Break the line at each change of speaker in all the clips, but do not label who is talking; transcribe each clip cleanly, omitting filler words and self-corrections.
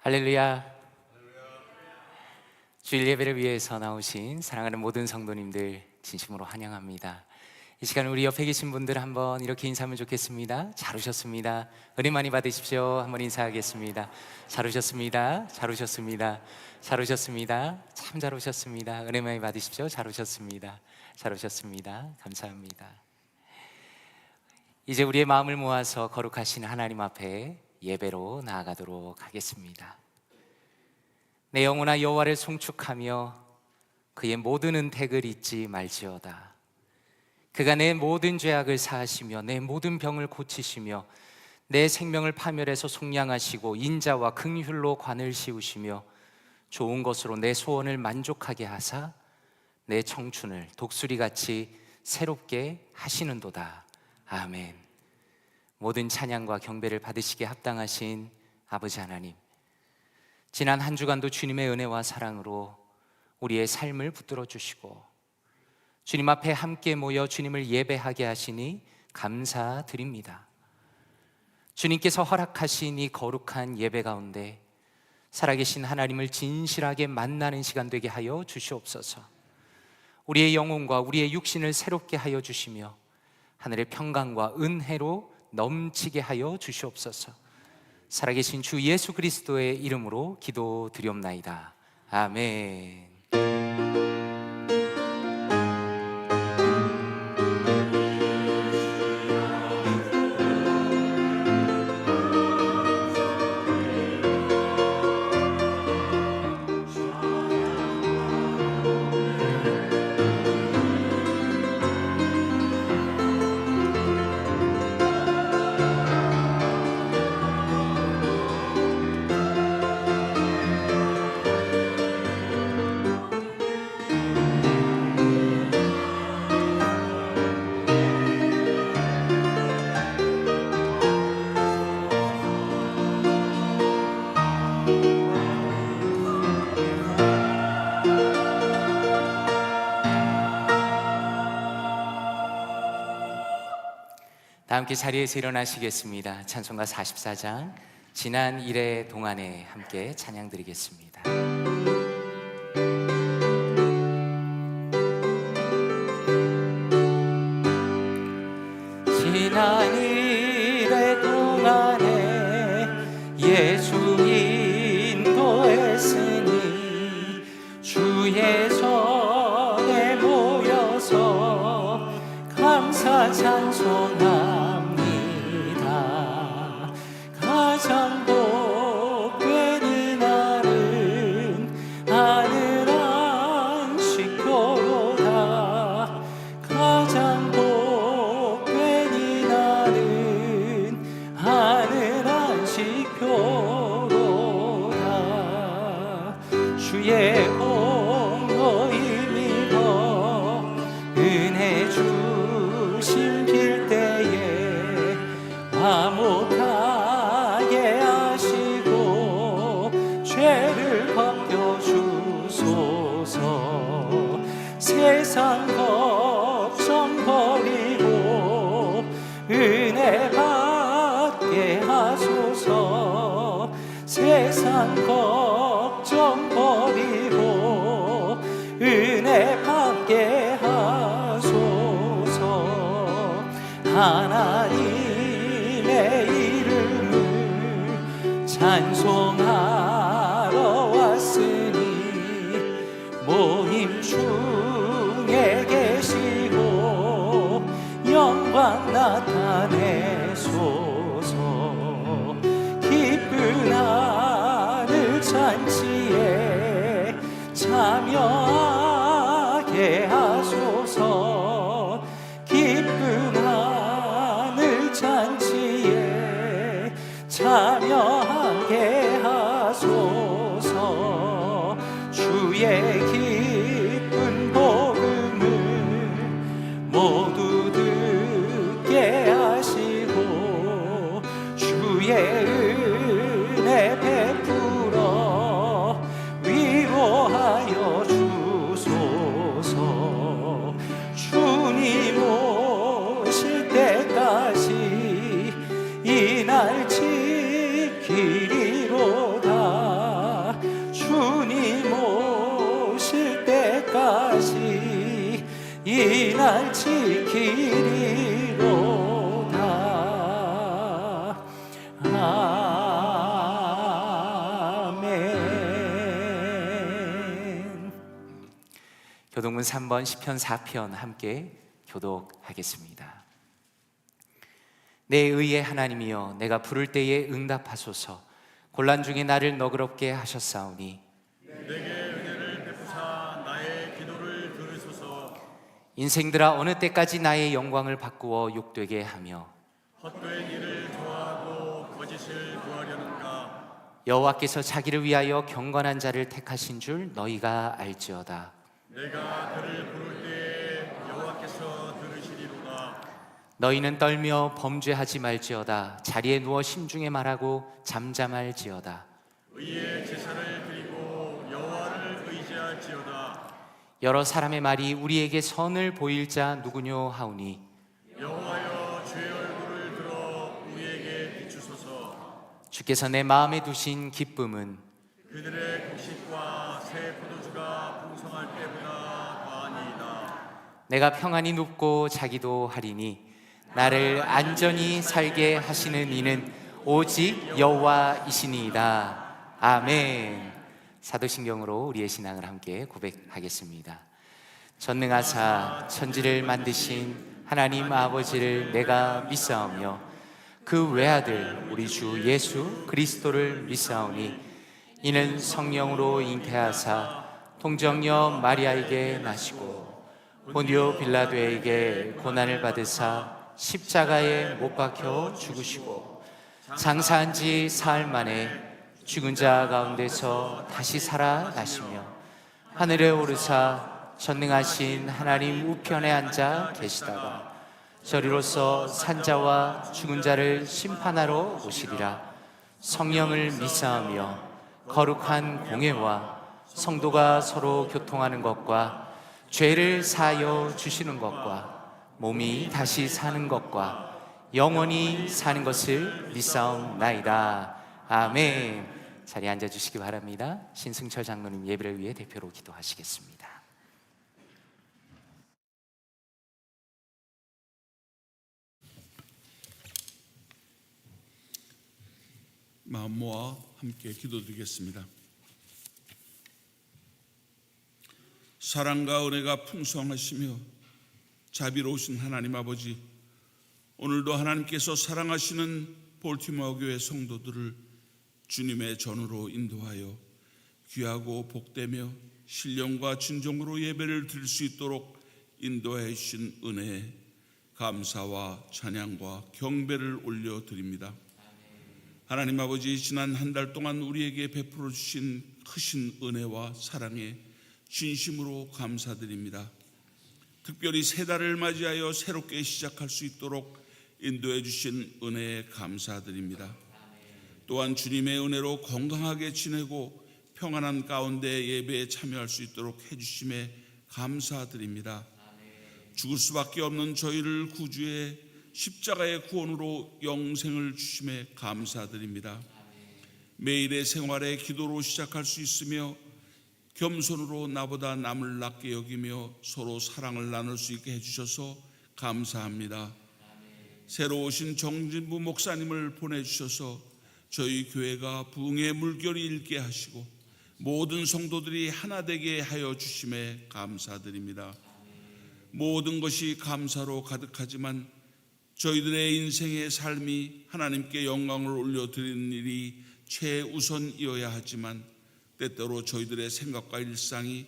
할렐루야. 주일 예배를 위해서 나오신 사랑하는 모든 성도님들 진심으로 환영합니다. 이 시간 우리 옆에 계신 분들 한번 이렇게 인사하면 좋겠습니다. 잘 오셨습니다. 은혜 많이 받으십시오. 한번 인사하겠습니다. 잘 오셨습니다. 잘 오셨습니다. 잘 오셨습니다. 참 잘 오셨습니다. 은혜 많이 받으십시오. 잘 오셨습니다. 잘 오셨습니다. 감사합니다. 이제 우리의 마음을 모아서 거룩하신 하나님 앞에 예배로 나아가도록 하겠습니다. 내 영혼아 여호와를 송축하며 그의 모든 은택을 잊지 말지어다. 그가 내 모든 죄악을 사하시며 내 모든 병을 고치시며 내 생명을 파멸해서 속량하시고 인자와 긍휼로 관을 씌우시며 좋은 것으로 내 소원을 만족하게 하사 내 청춘을 독수리같이 새롭게 하시는도다. 아멘. 모든 찬양과 경배를 받으시기에 합당하신 아버지 하나님, 지난 한 주간도 주님의 은혜와 사랑으로 우리의 삶을 붙들어 주시고 주님 앞에 함께 모여 주님을 예배하게 하시니 감사드립니다. 주님께서 허락하신 이 거룩한 예배 가운데 살아계신 하나님을 진실하게 만나는 시간 되게 하여 주시옵소서. 우리의 영혼과 우리의 육신을 새롭게 하여 주시며 하늘의 평강과 은혜로 넘치게 하여 주시옵소서. 살아계신 주 예수 그리스도의 이름으로 기도드리옵나이다. 아멘. 다 함께 자리에서 일어나시겠습니다. 찬송가 44장 지난 일의 동안에 함께 찬양 드리겠습니다. 지난 일의 동안에 예수 인도했으니 주의 전에 모여서 감사 찬송합니다. 가장 복되는 날은 하늘 안식교로다. 가장 복되는 날은 하늘 안식교로다. 주의 공로 힘입어 은혜 주신 길 때에 화목하게 하시고 죄를 벗겨주소서. 세상 걱정 버리고 은혜 받게 하소서. 세상 걱정 버리고 은혜 받게 하소서. 하나님의 이름을 찬송하러 왔으니 모임 중에 계시고 영광 나타내소서. 기쁜 하늘 잔치에 참여하게 하소서. 기쁜 하늘 잔치에 참여하게 하소서. 주의 기쁜 복음을 모두 듣게 하시고 주의 은혜 베풀어 위로하여 주소서. 주님 오실 때까지 이 날 지키리로다. 날 지키리로다. 아멘. 교독문 3번 시편 4편 함께 교독하겠습니다. 내 의의 하나님이여, 내가 부를 때에 응답하소서. 곤란 중에 나를 너그럽게 하셨사오니
내게 은혜를 베푸사 나의 기도를 들으소서.
인생들아, 어느 때까지 나의 영광을 바꾸어 욕되게 하며
헛된 일을 좋아하고 거짓을 구하려는가.
여호와께서 자기를 위하여 경건한 자를 택하신 줄 너희가 알지어다.
내가 그를 부를 때에 여호와께서 들으시리로다.
너희는 떨며 범죄하지 말지어다. 자리에 누워 심중에 말하고 잠잠할지어다.
의의 제사를 드리고 여호와를 의지할지어다.
여러 사람의 말이 우리에게 선을 보일 자 누구뇨 하오니
여호와여, 주의 얼굴을 들어 우리에게 비추소서.
주께서 내 마음에 두신 기쁨은
그들의 곡식과 새 포도주가 풍성할 때보다 더하니이다.
내가 평안히 눕고 자기도 하리니 나를 안전히 살게 하시는 이는 오직 여호와이시니이다. 아멘. 사도신경으로 우리의 신앙을 함께 고백하겠습니다. 전능하사 천지를 만드신 하나님 아버지를 내가 믿사오며 그 외아들 우리 주 예수 그리스도를 믿사오니 이는 성령으로 잉태하사 동정녀 마리아에게 나시고 본디오 빌라도에게 고난을 받으사 십자가에 못 박혀 죽으시고 장사한 지 사흘 만에 죽은 자 가운데서 다시 살아나시며 하늘에 오르사 전능하신 하나님 우편에 앉아 계시다가 저리로서 산자와 죽은 자를 심판하러 오시리라. 성령을 믿사오며 거룩한 공회와 성도가 서로 교통하는 것과 죄를 사하여 주시는 것과 몸이 다시 사는 것과 영원히 사는 것을 믿사옵나이다. 아멘. 자리에 앉아주시기 바랍니다. 신승철 장로님 예배를 위해 대표로 기도하시겠습니다.
마음 모아 함께 기도드리겠습니다. 사랑과 은혜가 풍성하시며 자비로우신 하나님 아버지, 오늘도 하나님께서 사랑하시는 볼티모어 교회 성도들을 주님의 전으로 인도하여 귀하고 복되며 신령과 진정으로 예배를 드릴 수 있도록 인도해 주신 은혜에 감사와 찬양과 경배를 올려드립니다. 하나님 아버지, 지난 한 달 동안 우리에게 베풀어 주신 크신 은혜와 사랑에 진심으로 감사드립니다. 특별히 새 달을 맞이하여 새롭게 시작할 수 있도록 인도해 주신 은혜에 감사드립니다. 또한 주님의 은혜로 건강하게 지내고 평안한 가운데 예배에 참여할 수 있도록 해주심에 감사드립니다. 죽을 수밖에 없는 저희를 구주의 십자가의 구원으로 영생을 주심에 감사드립니다. 매일의 생활에 기도로 시작할 수 있으며 겸손으로 나보다 남을 낮게 여기며 서로 사랑을 나눌 수 있게 해주셔서 감사합니다. 새로 오신 정진부 목사님을 보내주셔서 저희 교회가 부흥의 물결이 일게 하시고 모든 성도들이 하나 되게 하여 주심에 감사드립니다. 모든 것이 감사로 가득하지만 저희들의 인생의 삶이 하나님께 영광을 올려드리는 일이 최우선이어야 하지만 때때로 저희들의 생각과 일상이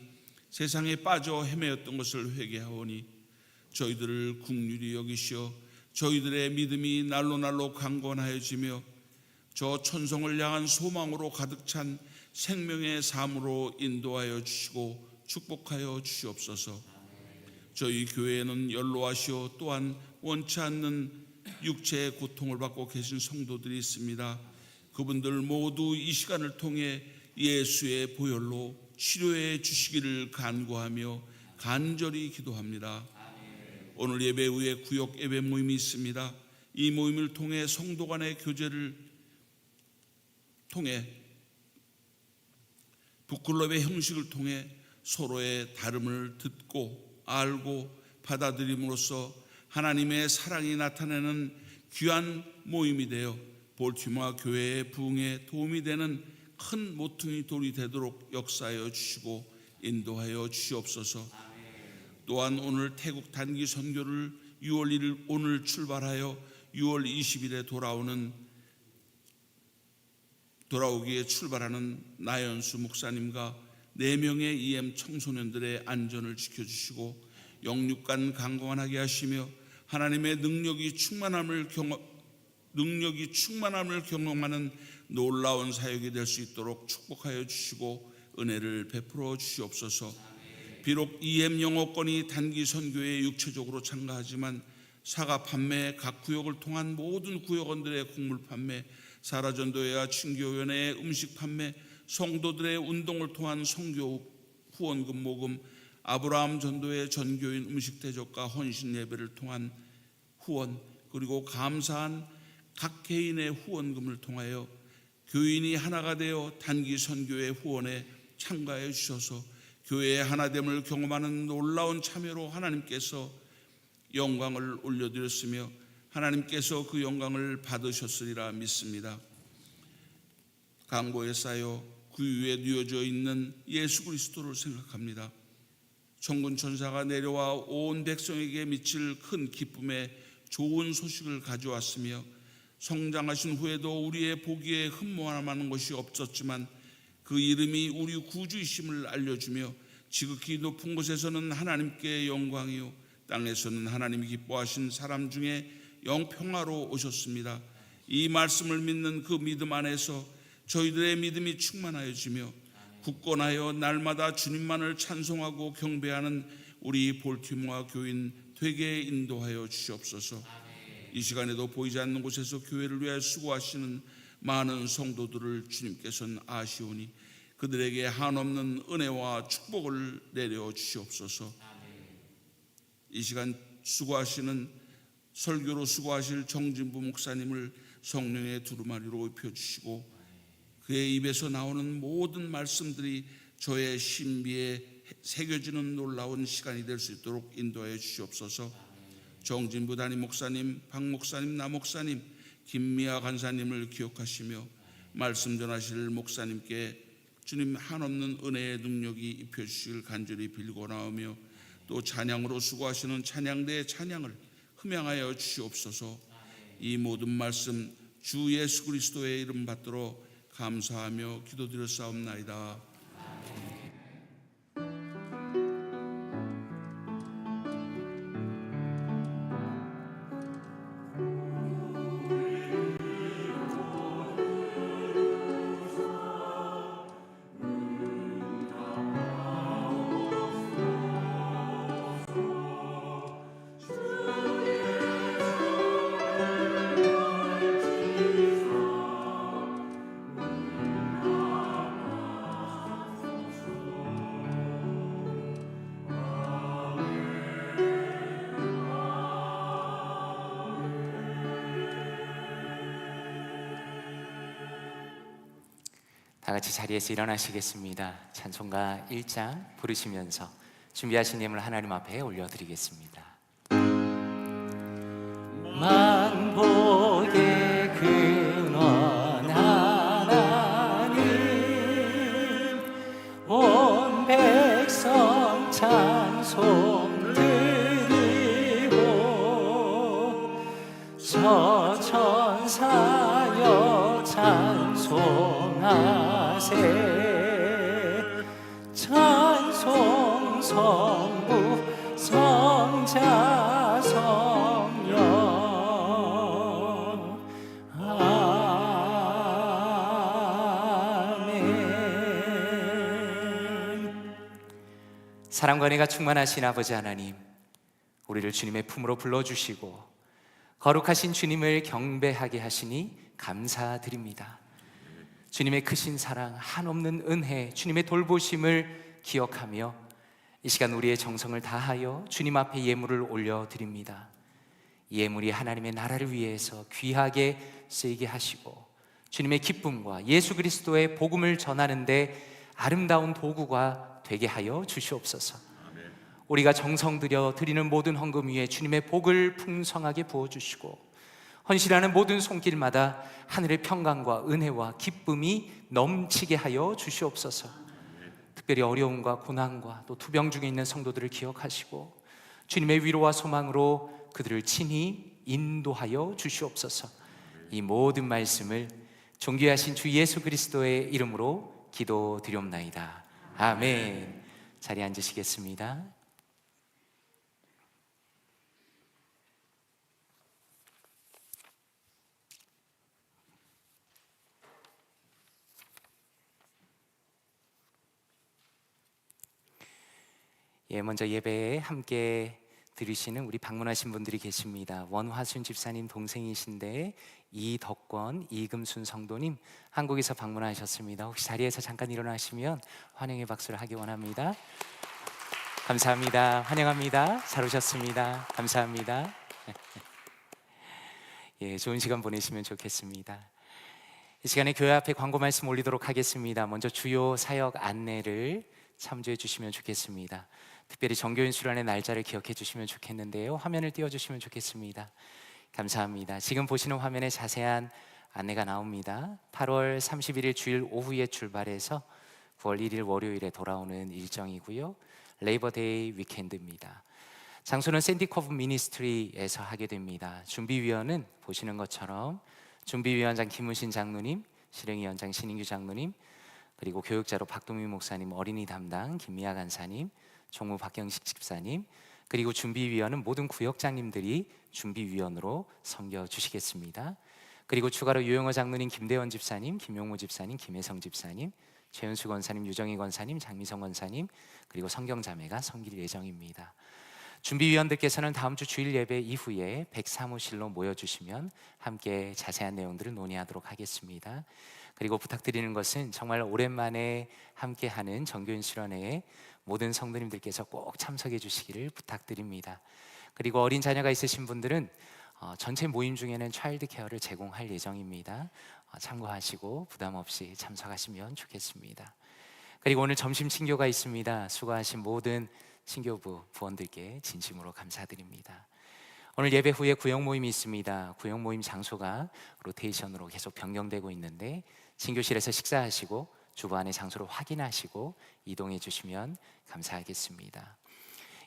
세상에 빠져 헤매었던 것을 회개하오니 저희들을 긍휼히 여기시어 저희들의 믿음이 날로 강건하여지며 저 천성을 향한 소망으로 가득 찬 생명의 삶으로 인도하여 주시고 축복하여 주시옵소서. 저희 교회에는 연로하시어 또한 원치 않는 육체의 고통을 받고 계신 성도들이 있습니다. 그분들 모두 이 시간을 통해 예수의 보혈로 치료해 주시기를 간구하며 간절히 기도합니다. 오늘 예배 후에 구역 예배 모임이 있습니다. 이 모임을 통해 성도 간의 교제를 통해 북클럽의 형식을 통해 서로의 다름을 듣고 알고 받아들임으로써 하나님의 사랑이 나타내는 귀한 모임이 되어 볼티모어 교회의 부흥에 도움이 되는 큰 모퉁이 돌이 되도록 역사하여 주시고 인도하여 주시옵소서. 또한 오늘 태국 단기 선교를 6월 1일 오늘 출발하여 6월 20일에 돌아오기에 출발하는 나연수 목사님과 4명의 EM 청소년들의 안전을 지켜주시고 영육간 강건하게 하시며 하나님의 능력이 충만함을 경험하는 놀라운 사역이 될 수 있도록 축복하여 주시고 은혜를 베풀어 주시옵소서. 비록 EM 영어권이 단기 선교에 육체적으로 참가하지만 사과 판매, 각 구역을 통한 모든 구역원들의 곡물 판매, 사라전도회와 친교연회의 음식 판매, 성도들의 운동을 통한 선교 후원금 모금, 아브라함 전도회 전교인 음식 대접과 헌신 예배를 통한 후원, 그리고 감사한 각 개인의 후원금을 통하여 교인이 하나가 되어 단기 선교의 후원에 참가해 주셔서 교회의 하나됨을 경험하는 놀라운 참여로 하나님께서 영광을 올려드렸으며 하나님께서 그 영광을 받으셨으리라 믿습니다. 강고에 쌓여 그 위에 뉘어져 있는 예수 그리스도를 생각합니다. 천군 천사가 내려와 온 백성에게 미칠 큰 기쁨의 좋은 소식을 가져왔으며 성장하신 후에도 우리의 보기에 흠모하는 것이 없었지만 그 이름이 우리 구주이심을 알려주며 지극히 높은 곳에서는 하나님께 영광이요 땅에서는 하나님이 기뻐하신 사람 중에 영평화로 오셨습니다. 이 말씀을 믿는 그 믿음 안에서 저희들의 믿음이 충만하여지며 굳건하여 날마다 주님만을 찬송하고 경배하는 우리 볼티모어 교인 되게 인도하여 주시옵소서. 이 시간에도 보이지 않는 곳에서 교회를 위하여 수고하시는 많은 성도들을 주님께서는 아시오니 그들에게 한없는 은혜와 축복을 내려 주시옵소서. 이 시간 수고하시는 설교로 수고하실 정진부 목사님을 성령의 두루마리로 입혀주시고 그의 입에서 나오는 모든 말씀들이 저의 신비에 새겨지는 놀라운 시간이 될 수 있도록 인도하여 주시옵소서. 정진부 담임 목사님, 박 목사님, 나 목사님, 김미아 간사님을 기억하시며 말씀 전하실 목사님께 주님 한없는 은혜의 능력이 입혀주시길 간절히 빌고 나오며 또 찬양으로 수고하시는 찬양대의 찬양을 흠양하여 주시옵소서. 이 모든 말씀 주 예수 그리스도의 이름 받들어 감사하며 기도드렸사옵나이다.
다 같이 자리에서 일어나시겠습니다. 찬송가 1장 부르시면서 준비하신 예물 하나님 앞에 올려드리겠습니다. 만복의 근원 하나님 온 백성 찬송 드리고 저 천사여 찬송하세 찬송 성부 성자 성령 아멘. 사랑과 은혜가 충만하신 아버지 하나님, 우리를 주님의 품으로 불러주시고 거룩하신 주님을 경배하게 하시니 감사드립니다. 주님의 크신 사랑, 한없는 은혜, 주님의 돌보심을 기억하며 이 시간 우리의 정성을 다하여 주님 앞에 예물을 올려드립니다. 이 예물이 하나님의 나라를 위해서 귀하게 쓰이게 하시고 주님의 기쁨과 예수 그리스도의 복음을 전하는 데 아름다운 도구가 되게 하여 주시옵소서. 우리가 정성 들여 드리는 모든 헌금 위에 주님의 복을 풍성하게 부어주시고 헌신하는 모든 손길마다 하늘의 평강과 은혜와 기쁨이 넘치게 하여 주시옵소서. 특별히 어려움과 고난과 또 투병 중에 있는 성도들을 기억하시고 주님의 위로와 소망으로 그들을 친히 인도하여 주시옵소서. 이 모든 말씀을 존귀하신 주 예수 그리스도의 이름으로 기도드리옵나이다. 아멘. 자리에 앉으시겠습니다. 먼저 예배에 함께 들으시는 우리 방문하신 분들이 계십니다. 원화순 집사님 동생이신데 이덕권, 이금순 성도님 한국에서 방문하셨습니다. 혹시 자리에서 잠깐 일어나시면 환영의 박수를 하기 원합니다. 감사합니다. 환영합니다. 잘 오셨습니다. 감사합니다. 좋은 시간 보내시면 좋겠습니다. 이 시간에 교회 앞에 광고 말씀 올리도록 하겠습니다. 먼저 주요 사역 안내를 참조해 주시면 좋겠습니다. 특별히 정교인 수련의 날짜를 기억해 주시면 좋겠는데요. 화면을 띄워주시면 좋겠습니다. 감사합니다. 지금 보시는 화면에 자세한 안내가 나옵니다. 8월 31일 주일 오후에 출발해서 9월 1일 월요일에 돌아오는 일정이고요. 레이버데이 위켄드입니다. 장소는 샌디커브 미니스트리에서 하게 됩니다. 준비위원은 보시는 것처럼 준비위원장 김문신 장로님, 실행위원장 신인규 장로님, 그리고 교육자로 박동민 목사님, 어린이 담당 김미아 간사님, 총무 박경식 집사님, 그리고 준비위원은 모든 구역장님들이 준비위원으로 섬겨주시겠습니다. 그리고 추가로 유영호 장로님, 김대원 집사님, 김용모 집사님, 김혜성 집사님, 최은수 권사님, 유정희 권사님, 장미성 권사님, 그리고 성경자매가 섬길 예정입니다. 준비위원들께서는 다음 주 주일 예배 이후에 103호실로 모여주시면 함께 자세한 내용들을 논의하도록 하겠습니다. 그리고 부탁드리는 것은 정말 오랜만에 함께하는 정교인 수련회에 모든 성도님들께서 꼭 참석해 주시기를 부탁드립니다. 그리고 어린 자녀가 있으신 분들은 전체 모임 중에는 차일드 케어를 제공할 예정입니다. 참고하시고 부담 없이 참석하시면 좋겠습니다. 그리고 오늘 점심 친교가 있습니다. 수고하신 모든 친교부 부원들께 진심으로 감사드립니다. 오늘 예배 후에 구역 모임이 있습니다. 구역 모임 장소가 로테이션으로 계속 변경되고 있는데 친교실에서 식사하시고 주부 안의 장소를 확인하시고 이동해 주시면 감사하겠습니다.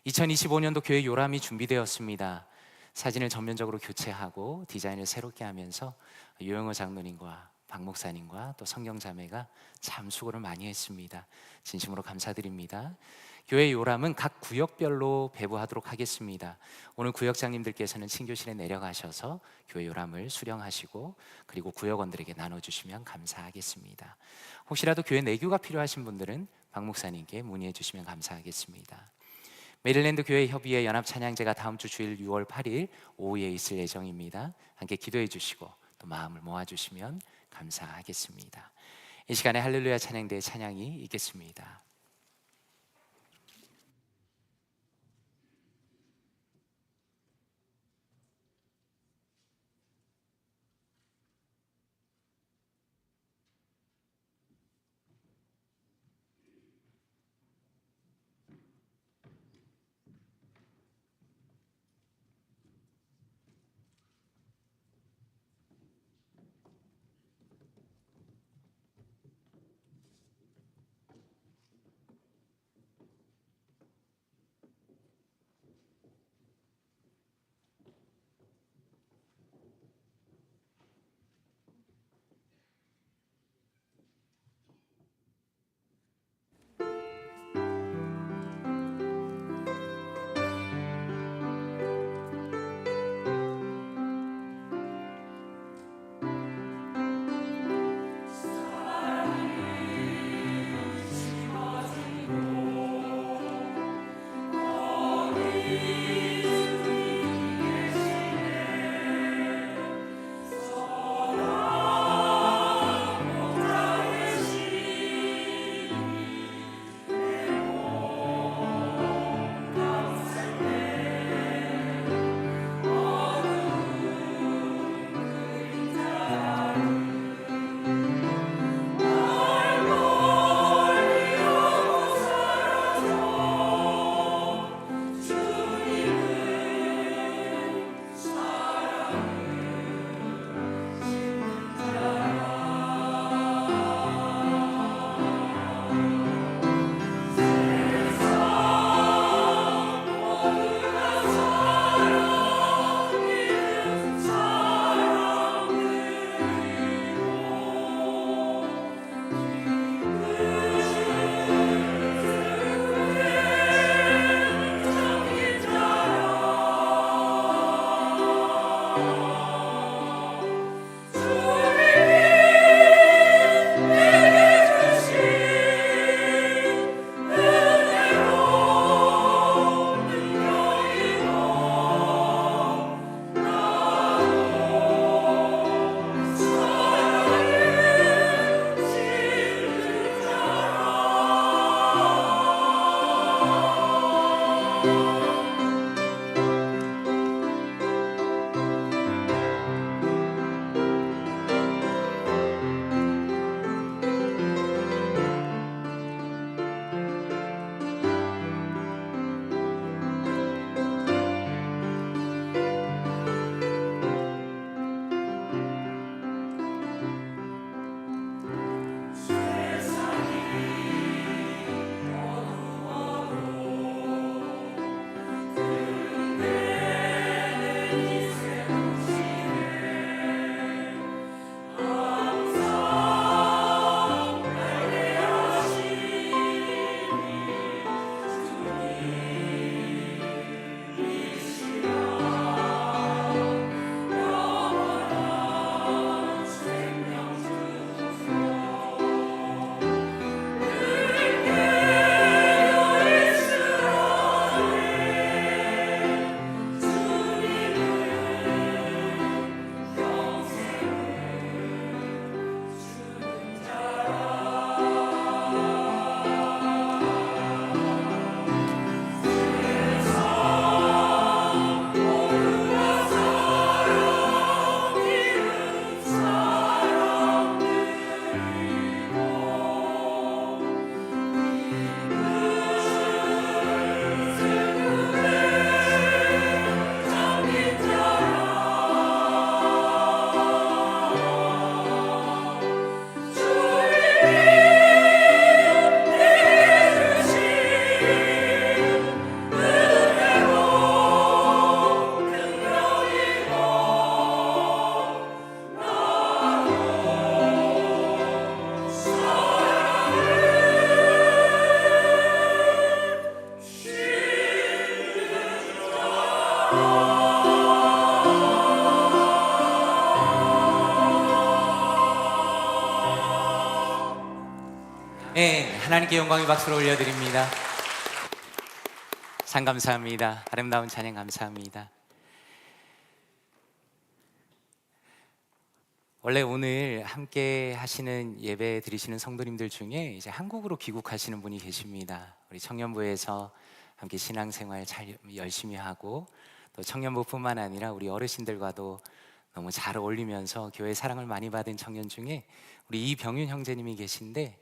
2025년도 교회 요람이 준비되었습니다. 사진을 전면적으로 교체하고 디자인을 새롭게 하면서 유영호 장로님과 박 목사님과 또 성경자매가 참 수고를 많이 했습니다. 진심으로 감사드립니다. 교회 요람은 각 구역별로 배부하도록 하겠습니다. 오늘 구역장님들께서는 친교실에 내려가셔서 교회 요람을 수령하시고 그리고 구역원들에게 나눠주시면 감사하겠습니다. 혹시라도 교회 내교가 필요하신 분들은 박 목사님께 문의해 주시면 감사하겠습니다. 메릴랜드 교회 협의회 연합 찬양제가 다음 주 주일 6월 8일 오후에 있을 예정입니다. 함께 기도해 주시고 또 마음을 모아주시면 감사하겠습니다. 이 시간에 할렐루야 찬양대의 찬양이 있겠습니다. 아멘. 하나님께 영광의 박수를 올려드립니다. 참 감사합니다. 아름다운 찬양 감사합니다. 원래 오늘 함께 하시는 예배 드리시는 성도님들 중에 이제 한국으로 귀국하시는 분이 계십니다. 우리 청년부에서 함께 신앙생활 잘 열심히 하고 또 청년부뿐만 아니라 우리 어르신들과도 너무 잘 어울리면서 교회 사랑을 많이 받은 청년 중에 우리 이병윤 형제님이 계신데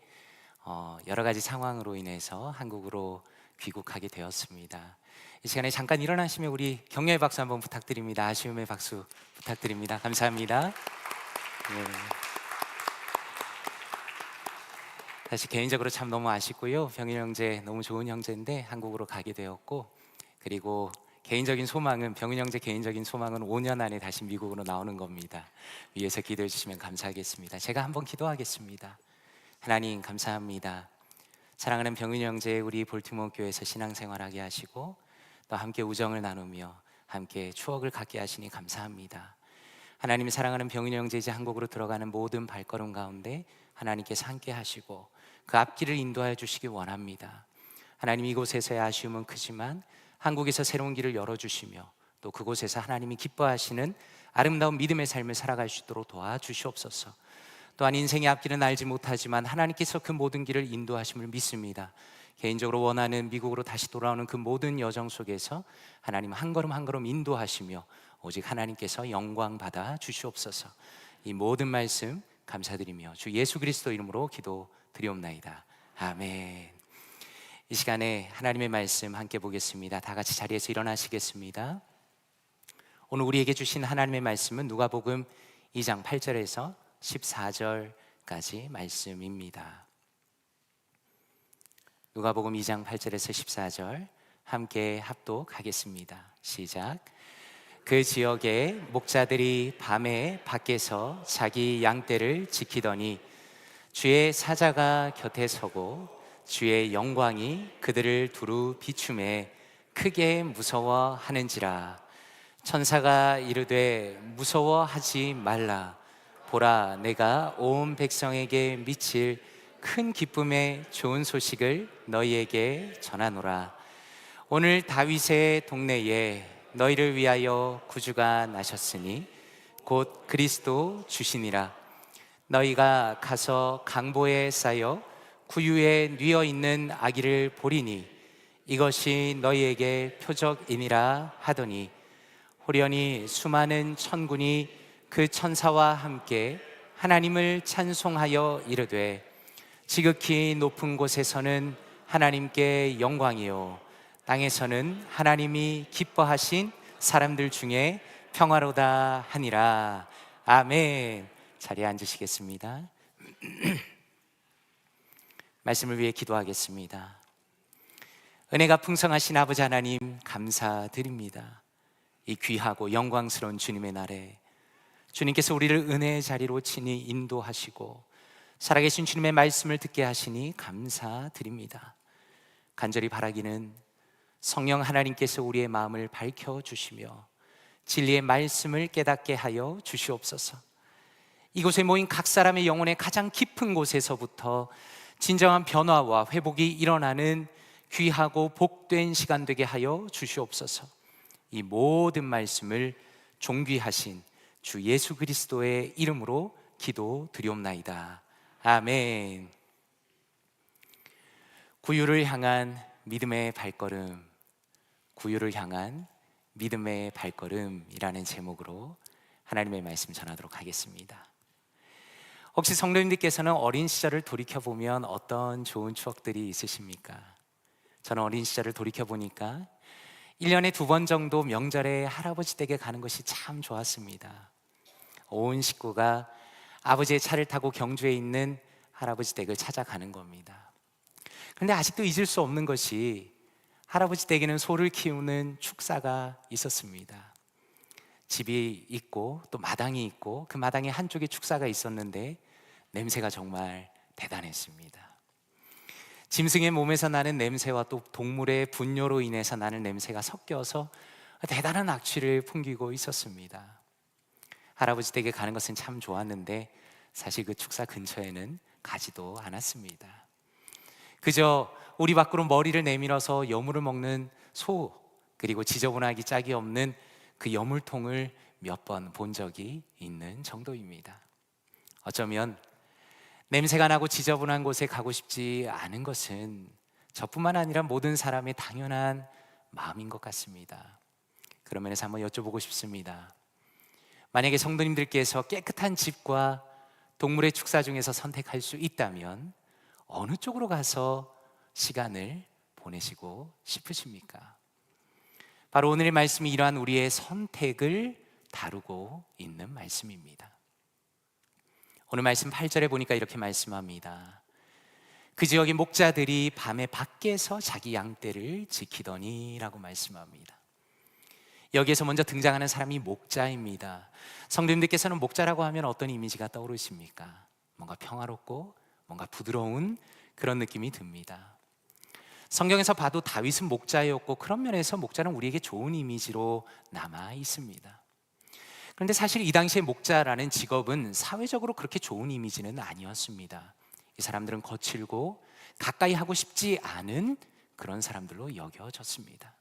여러 가지 상황으로 인해서 한국으로 귀국하게 되었습니다. 이 시간에 잠깐 일어나시면 우리 격려의 박수 한번 부탁드립니다. 아쉬움의 박수 부탁드립니다. 감사합니다. 네. 사실 개인적으로 참 너무 아쉽고요. 병윤 형제 너무 좋은 형제인데 한국으로 가게 되었고, 그리고 개인적인 소망은, 병윤 형제 개인적인 소망은 5년 안에 다시 미국으로 나오는 겁니다. 위에서 기도해 주시면 감사하겠습니다. 제가 한번 기도하겠습니다. 하나님 감사합니다. 사랑하는 병윤 형제 우리 볼티모어 교회에서 신앙생활하게 하시고 또 함께 우정을 나누며 함께 추억을 갖게 하시니 감사합니다. 하나님, 사랑하는 병윤 형제 이제 한국으로 들어가는 모든 발걸음 가운데 하나님께서 함께 하시고 그 앞길을 인도하여 주시기 원합니다. 하나님, 이곳에서의 아쉬움은 크지만 한국에서 새로운 길을 열어주시며 또 그곳에서 하나님이 기뻐하시는 아름다운 믿음의 삶을 살아갈 수 있도록 도와주시옵소서. 또한 인생의 앞길은 알지 못하지만 하나님께서 그 모든 길을 인도하심을 믿습니다. 개인적으로 원하는 미국으로 다시 돌아오는 그 모든 여정 속에서 하나님 한 걸음 한 걸음 인도하시며 오직 하나님께서 영광 받아 주시옵소서. 이 모든 말씀 감사드리며 주 예수 그리스도 이름으로 기도드리옵나이다. 아멘. 이 시간에 하나님의 말씀 함께 보겠습니다. 다 같이 자리에서 일어나시겠습니다. 오늘 우리에게 주신 하나님의 말씀은 누가복음 2장 8절에서 14절까지 말씀입니다. 누가복음 2장 8절에서 14절 함께 합독하겠습니다. 시작. 그 지역에 목자들이 밤에 밖에서 자기 양떼를 지키더니 주의 사자가 곁에 서고 주의 영광이 그들을 두루 비추매 크게 무서워하는지라. 천사가 이르되 무서워하지 말라. 보라, 내가 온 백성에게 미칠 큰 기쁨의 좋은 소식을 너희에게 전하노라. 오늘 다윗의 동네에 너희를 위하여 구주가 나셨으니 곧 그리스도 주시니라. 너희가 가서 강보에 쌓여 구유에 뉘어 있는 아기를 보리니 이것이 너희에게 표적이니라 하더니 호련히 수많은 천군이 그 천사와 함께 하나님을 찬송하여 이르되 지극히 높은 곳에서는 하나님께 영광이요 땅에서는 하나님이 기뻐하신 사람들 중에 평화로다 하니라. 아멘. 자리에 앉으시겠습니다. 말씀을 위해 기도하겠습니다. 은혜가 풍성하신 아버지 하나님 감사드립니다. 이 귀하고 영광스러운 주님의 날에 주님께서 우리를 은혜의 자리로 친히 인도하시고 살아계신 주님의 말씀을 듣게 하시니 감사드립니다. 간절히 바라기는 성령 하나님께서 우리의 마음을 밝혀주시며 진리의 말씀을 깨닫게 하여 주시옵소서. 이곳에 모인 각 사람의 영혼의 가장 깊은 곳에서부터 진정한 변화와 회복이 일어나는 귀하고 복된 시간 되게 하여 주시옵소서. 이 모든 말씀을 존귀하신 주 예수 그리스도의 이름으로 기도드리옵나이다. 아멘. 구유를 향한 믿음의 발걸음, 구유를 향한 믿음의 발걸음이라는 제목으로 하나님의 말씀 전하도록 하겠습니다. 혹시 성도님들께서는 어린 시절을 돌이켜보면 어떤 좋은 추억들이 있으십니까? 저는 어린 시절을 돌이켜보니까 1년에 2번 정도 명절에 할아버지 댁에 가는 것이 참 좋았습니다. 온 식구가 아버지의 차를 타고 경주에 있는 할아버지 댁을 찾아가는 겁니다. 그런데 아직도 잊을 수 없는 것이 할아버지 댁에는 소를 키우는 축사가 있었습니다. 집이 있고 또 마당이 있고 그 마당에 한쪽에 축사가 있었는데 냄새가 정말 대단했습니다. 짐승의 몸에서 나는 냄새와 또 동물의 분뇨로 인해서 나는 냄새가 섞여서 대단한 악취를 풍기고 있었습니다. 할아버지 댁에 가는 것은 참 좋았는데 사실 그 축사 근처에는 가지도 않았습니다. 그저 우리 밖으로 머리를 내밀어서 여물을 먹는 소, 그리고 지저분하기 짝이 없는 그 여물통을 몇 번 본 적이 있는 정도입니다. 어쩌면 냄새가 나고 지저분한 곳에 가고 싶지 않은 것은 저뿐만 아니라 모든 사람의 당연한 마음인 것 같습니다. 그런 면에서 한번 여쭤보고 싶습니다. 만약에 성도님들께서 깨끗한 집과 동물의 축사 중에서 선택할 수 있다면 어느 쪽으로 가서 시간을 보내시고 싶으십니까? 바로 오늘의 말씀이 이러한 우리의 선택을 다루고 있는 말씀입니다. 오늘 말씀 8절에 보니까 이렇게 말씀합니다. 그 지역의 목자들이 밤에 밖에서 자기 양떼를 지키더니 라고 말씀합니다. 여기에서 먼저 등장하는 사람이 목자입니다. 성도님들께서는 목자라고 하면 어떤 이미지가 떠오르십니까? 뭔가 평화롭고 뭔가 부드러운 그런 느낌이 듭니다. 성경에서 봐도 다윗은 목자였고 그런 면에서 목자는 우리에게 좋은 이미지로 남아 있습니다. 그런데 사실 이 당시에 목자라는 직업은 사회적으로 그렇게 좋은 이미지는 아니었습니다. 이 사람들은 거칠고 가까이 하고 싶지 않은 그런 사람들로 여겨졌습니다.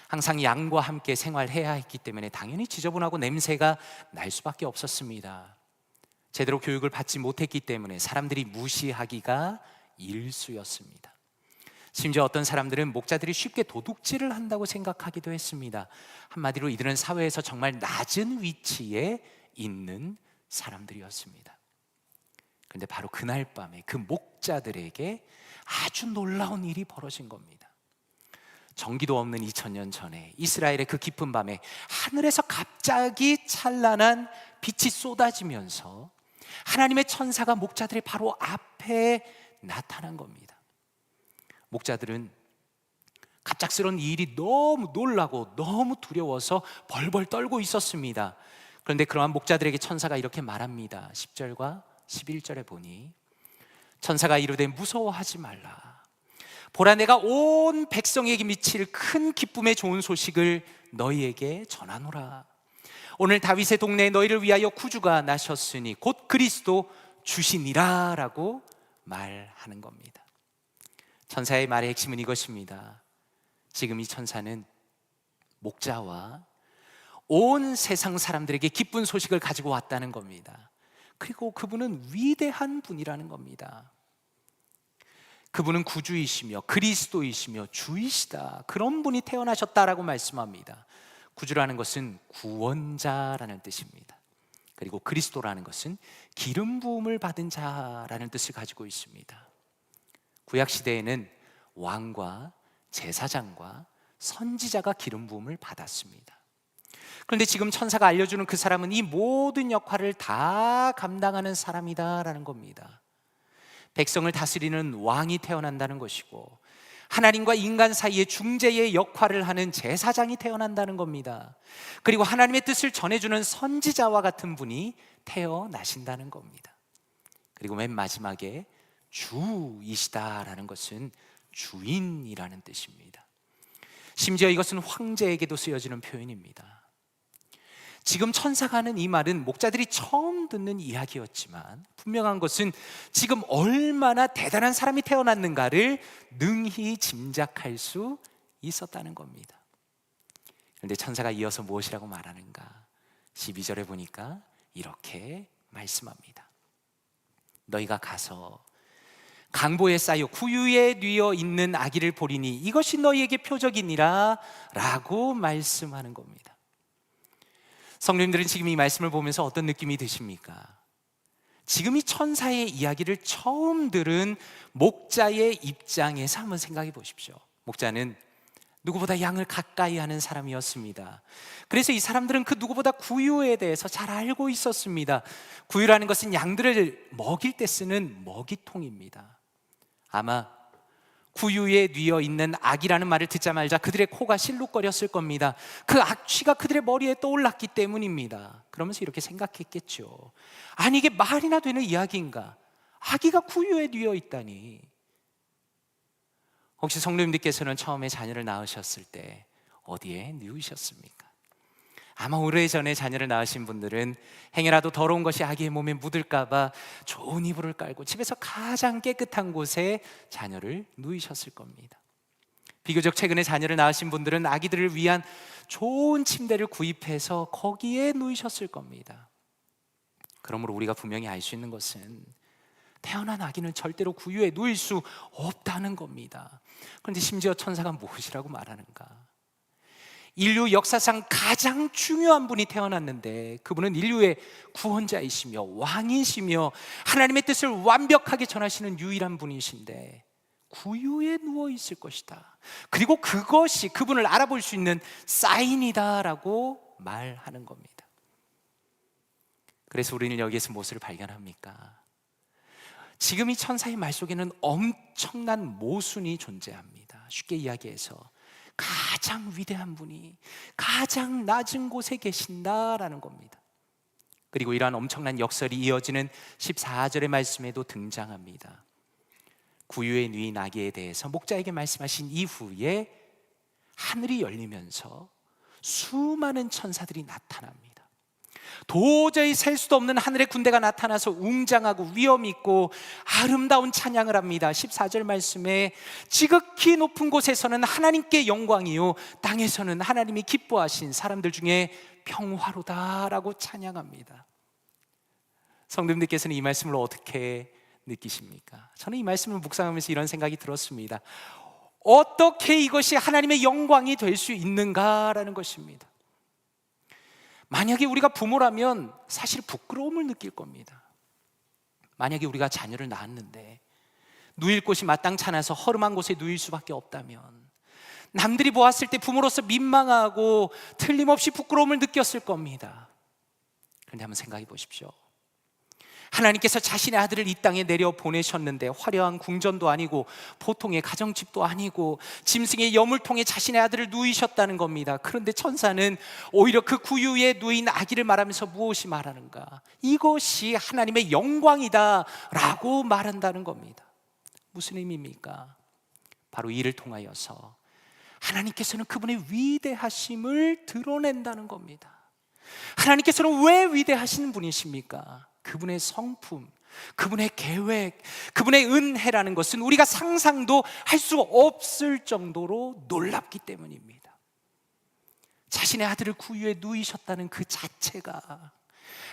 항상 양과 함께 생활해야 했기 때문에 당연히 지저분하고 냄새가 날 수밖에 없었습니다. 제대로 교육을 받지 못했기 때문에 사람들이 무시하기가 일쑤였습니다. 심지어 어떤 사람들은 목자들이 쉽게 도둑질을 한다고 생각하기도 했습니다. 한마디로 이들은 사회에서 정말 낮은 위치에 있는 사람들이었습니다. 그런데 바로 그날 밤에 그 목자들에게 아주 놀라운 일이 벌어진 겁니다. 전기도 없는 2000년 전에 이스라엘의 그 깊은 밤에 하늘에서 갑자기 찬란한 빛이 쏟아지면서 하나님의 천사가 목자들의 바로 앞에 나타난 겁니다. 목자들은 갑작스러운 이 일이 너무 놀라고 너무 두려워서 벌벌 떨고 있었습니다. 그런데 그러한 목자들에게 천사가 이렇게 말합니다. 10절과 11절에 보니 천사가 이르되 무서워하지 말라. 보라, 내가 온 백성에게 미칠 큰 기쁨의 좋은 소식을 너희에게 전하노라. 오늘 다윗의 동네에 너희를 위하여 구주가 나셨으니 곧 그리스도 주시니라 라고 말하는 겁니다. 천사의 말의 핵심은 이것입니다. 지금 이 천사는 목자와 온 세상 사람들에게 기쁜 소식을 가지고 왔다는 겁니다. 그리고 그분은 위대한 분이라는 겁니다. 그분은 구주이시며 그리스도이시며 주이시다, 그런 분이 태어나셨다라고 말씀합니다. 구주라는 것은 구원자라는 뜻입니다. 그리고 그리스도라는 것은 기름 부음을 받은 자라는 뜻을 가지고 있습니다. 구약 시대에는 왕과 제사장과 선지자가 기름 부음을 받았습니다. 그런데 지금 천사가 알려주는 그 사람은 이 모든 역할을 다 감당하는 사람이다라는 겁니다. 백성을 다스리는 왕이 태어난다는 것이고 하나님과 인간 사이의 중재의 역할을 하는 제사장이 태어난다는 겁니다. 그리고 하나님의 뜻을 전해주는 선지자와 같은 분이 태어나신다는 겁니다. 그리고 맨 마지막에 주이시다라는 것은 주인이라는 뜻입니다. 심지어 이것은 황제에게도 쓰여지는 표현입니다. 지금 천사가 하는 이 말은 목자들이 처음 듣는 이야기였지만 분명한 것은 지금 얼마나 대단한 사람이 태어났는가를 능히 짐작할 수 있었다는 겁니다. 그런데 천사가 이어서 무엇이라고 말하는가? 12절에 보니까 이렇게 말씀합니다. 너희가 가서 강보에 쌓여 구유에 뉘어 있는 아기를 보리니 이것이 너희에게 표적이니라 라고 말씀하는 겁니다. 성도님들은 지금 이 말씀을 보면서 어떤 느낌이 드십니까? 지금 이 천사의 이야기를 처음 들은 목자의 입장에서 한번 생각해 보십시오. 목자는 누구보다 양을 가까이 하는 사람이었습니다. 그래서 이 사람들은 그 누구보다 구유에 대해서 잘 알고 있었습니다. 구유라는 것은 양들을 먹일 때 쓰는 먹이통입니다. 아마 구유에 뉘어 있는 악이라는 말을 듣자마자 그들의 코가 실룩거렸을 겁니다. 그 악취가 그들의 머리에 떠올랐기 때문입니다. 그러면서 이렇게 생각했겠죠. 아니, 이게 말이나 되는 이야기인가? 아기가 구유에 뉘어 있다니. 혹시 성도님들께서는 처음에 자녀를 낳으셨을 때 어디에 뉘우셨습니까? 아마 오래전에 자녀를 낳으신 분들은 행여라도 더러운 것이 아기의 몸에 묻을까봐 좋은 이불을 깔고 집에서 가장 깨끗한 곳에 자녀를 누이셨을 겁니다. 비교적 최근에 자녀를 낳으신 분들은 아기들을 위한 좋은 침대를 구입해서 거기에 누이셨을 겁니다. 그러므로 우리가 분명히 알 수 있는 것은 태어난 아기는 절대로 구유에 누일 수 없다는 겁니다. 그런데 심지어 천사가 무엇이라고 말하는가? 인류 역사상 가장 중요한 분이 태어났는데 그분은 인류의 구원자이시며 왕이시며 하나님의 뜻을 완벽하게 전하시는 유일한 분이신데 구유에 누워 있을 것이다. 그리고 그것이 그분을 알아볼 수 있는 사인이다라고 말하는 겁니다. 그래서 우리는 여기에서 무엇을 발견합니까? 지금 이 천사의 말 속에는 엄청난 모순이 존재합니다. 쉽게 이야기해서 가장 위대한 분이 가장 낮은 곳에 계신다라는 겁니다. 그리고 이러한 엄청난 역설이 이어지는 14절의 말씀에도 등장합니다. 구유에 누인 아기에 대해서 목자에게 말씀하신 이후에 하늘이 열리면서 수많은 천사들이 나타납니다. 도저히 셀 수도 없는 하늘의 군대가 나타나서 웅장하고 위엄 있고 아름다운 찬양을 합니다. 14절 말씀에 지극히 높은 곳에서는 하나님께 영광이요 땅에서는 하나님이 기뻐하신 사람들 중에 평화로다라고 찬양합니다. 성도님들께서는 이 말씀을 어떻게 느끼십니까? 저는 이 말씀을 묵상하면서 이런 생각이 들었습니다. 어떻게 이것이 하나님의 영광이 될 수 있는가라는 것입니다. 만약에 우리가 부모라면 사실 부끄러움을 느낄 겁니다. 만약에 우리가 자녀를 낳았는데 누일 곳이 마땅치 않아서 허름한 곳에 누일 수밖에 없다면 남들이 보았을 때 부모로서 민망하고 틀림없이 부끄러움을 느꼈을 겁니다. 그런데 한번 생각해 보십시오. 하나님께서 자신의 아들을 이 땅에 내려 보내셨는데 화려한 궁전도 아니고 보통의 가정집도 아니고 짐승의 여물통에 자신의 아들을 누이셨다는 겁니다. 그런데 천사는 오히려 그 구유에 누인 아기를 말하면서 무엇이 말하는가? 이것이 하나님의 영광이다 라고 말한다는 겁니다. 무슨 의미입니까? 바로 이를 통하여서 하나님께서는 그분의 위대하심을 드러낸다는 겁니다. 하나님께서는 왜 위대하신 분이십니까? 그분의 성품, 그분의 계획, 그분의 은혜라는 것은 우리가 상상도 할 수 없을 정도로 놀랍기 때문입니다. 자신의 아들을 구유에 누이셨다는 그 자체가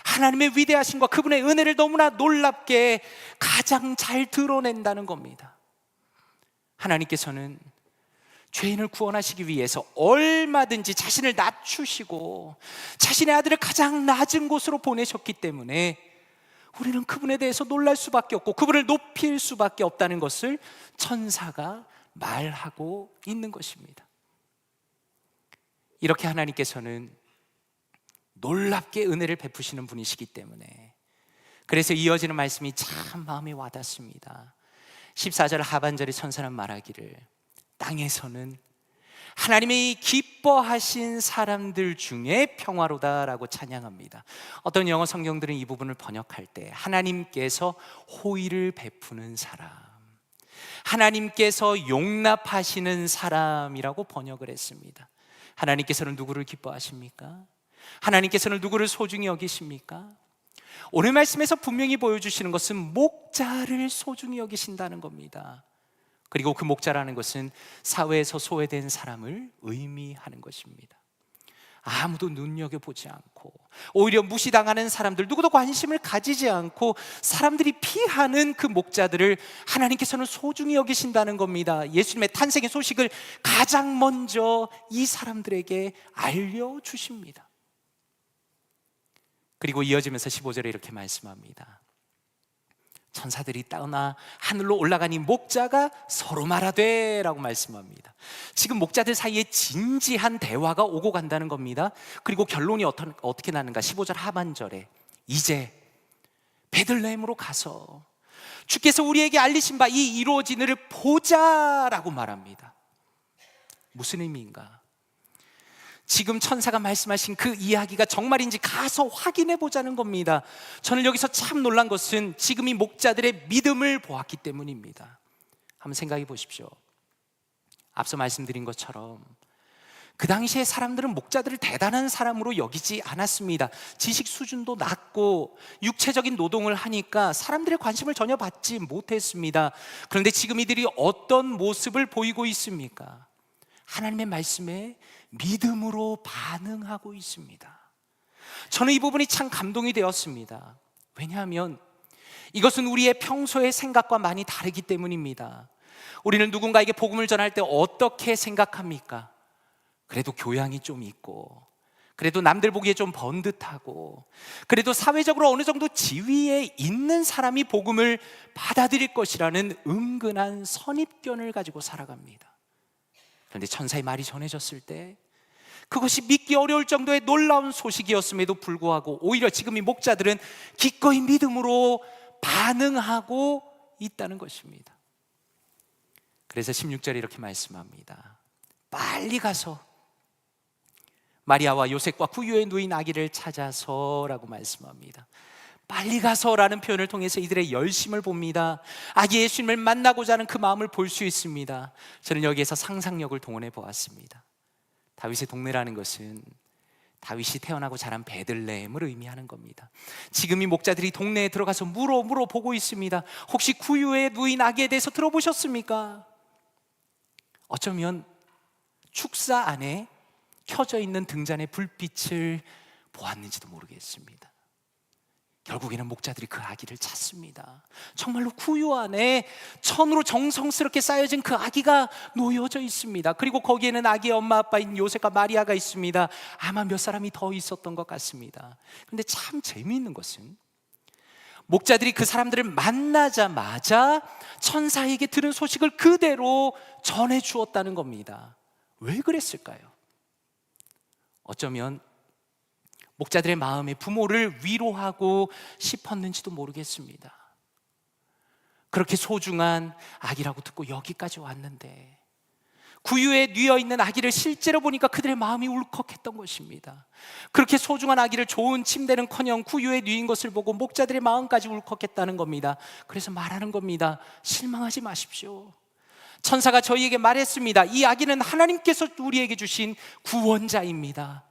하나님의 위대하심과 그분의 은혜를 너무나 놀랍게 가장 잘 드러낸다는 겁니다. 하나님께서는 죄인을 구원하시기 위해서 얼마든지 자신을 낮추시고 자신의 아들을 가장 낮은 곳으로 보내셨기 때문에 우리는 그분에 대해서 놀랄 수밖에 없고 그분을 높일 수밖에 없다는 것을 천사가 말하고 있는 것입니다. 이렇게 하나님께서는 놀랍게 은혜를 베푸시는 분이시기 때문에 그래서 이어지는 말씀이 참 마음에 와닿습니다. 14절 하반절에 천사는 말하기를 땅에서는 하나님이 기뻐하신 사람들 중에 평화로다라고 찬양합니다. 어떤 영어 성경들은 이 부분을 번역할 때 하나님께서 호의를 베푸는 사람, 하나님께서 용납하시는 사람이라고 번역을 했습니다. 하나님께서는 누구를 기뻐하십니까? 하나님께서는 누구를 소중히 여기십니까? 오늘 말씀에서 분명히 보여주시는 것은 목자를 소중히 여기신다는 겁니다. 그리고 그 목자라는 것은 사회에서 소외된 사람을 의미하는 것입니다. 아무도 눈여겨보지 않고 오히려 무시당하는 사람들, 누구도 관심을 가지지 않고 사람들이 피하는 그 목자들을 하나님께서는 소중히 여기신다는 겁니다. 예수님의 탄생의 소식을 가장 먼저 이 사람들에게 알려주십니다. 그리고 이어지면서 15절에 이렇게 말씀합니다. 천사들이 떠나 하늘로 올라가니 목자가 서로 말하되 라고 말씀합니다. 지금 목자들 사이에 진지한 대화가 오고 간다는 겁니다. 그리고 결론이 어떻게 나는가? 15절 하반절에 이제 베들레헴으로 가서 주께서 우리에게 알리신 바 이 이루어지는 을 보자라고 말합니다. 무슨 의미인가? 지금 천사가 말씀하신 그 이야기가 정말인지 가서 확인해 보자는 겁니다. 저는 여기서 참 놀란 것은 지금 이 목자들의 믿음을 보았기 때문입니다. 한번 생각해 보십시오. 앞서 말씀드린 것처럼 그 당시에 사람들은 목자들을 대단한 사람으로 여기지 않았습니다. 지식 수준도 낮고 육체적인 노동을 하니까 사람들의 관심을 전혀 받지 못했습니다. 그런데 지금 이들이 어떤 모습을 보이고 있습니까? 하나님의 말씀에 믿음으로 반응하고 있습니다. 저는 이 부분이 참 감동이 되었습니다. 왜냐하면 이것은 우리의 평소의 생각과 많이 다르기 때문입니다. 우리는 누군가에게 복음을 전할 때 어떻게 생각합니까? 그래도 교양이 좀 있고, 그래도 남들 보기에 좀 번듯하고, 그래도 사회적으로 어느 정도 지위에 있는 사람이 복음을 받아들일 것이라는 은근한 선입견을 가지고 살아갑니다. 그런데 천사의 말이 전해졌을 때 그것이 믿기 어려울 정도의 놀라운 소식이었음에도 불구하고 오히려 지금 이 목자들은 기꺼이 믿음으로 반응하고 있다는 것입니다. 그래서 16절에 이렇게 말씀합니다. 빨리 가서 마리아와 요셉과 구유에 누인 아기를 찾아서라고 말씀합니다. 빨리 가서라는 표현을 통해서 이들의 열심을 봅니다. 아기 예수님을 만나고자 하는 그 마음을 볼 수 있습니다. 저는 여기에서 상상력을 동원해 보았습니다. 다윗의 동네라는 것은 다윗이 태어나고 자란 베들레헴을 의미하는 겁니다. 지금 이 목자들이 동네에 들어가서 물어보고 있습니다. 혹시 구유에 누인 아기에 대해서 들어보셨습니까? 어쩌면 축사 안에 켜져 있는 등잔의 불빛을 보았는지도 모르겠습니다. 결국에는 목자들이 그 아기를 찾습니다. 정말로 구유 안에 천으로 정성스럽게 쌓여진 그 아기가 놓여져 있습니다. 그리고 거기에는 아기의 엄마 아빠인 요셉과 마리아가 있습니다. 아마 몇 사람이 더 있었던 것 같습니다. 그런데 참 재미있는 것은 목자들이 그 사람들을 만나자마자 천사에게 들은 소식을 그대로 전해 주었다는 겁니다. 왜 그랬을까요? 어쩌면 목자들의 마음에 부모를 위로하고 싶었는지도 모르겠습니다. 그렇게 소중한 아기라고 듣고 여기까지 왔는데 구유에 뉘어있는 아기를 실제로 보니까 그들의 마음이 울컥했던 것입니다. 그렇게 소중한 아기를 좋은 침대는커녕 구유에 뉘인 것을 보고 목자들의 마음까지 울컥했다는 겁니다. 그래서 말하는 겁니다. 실망하지 마십시오. 천사가 저희에게 말했습니다. 이 아기는 하나님께서 우리에게 주신 구원자입니다.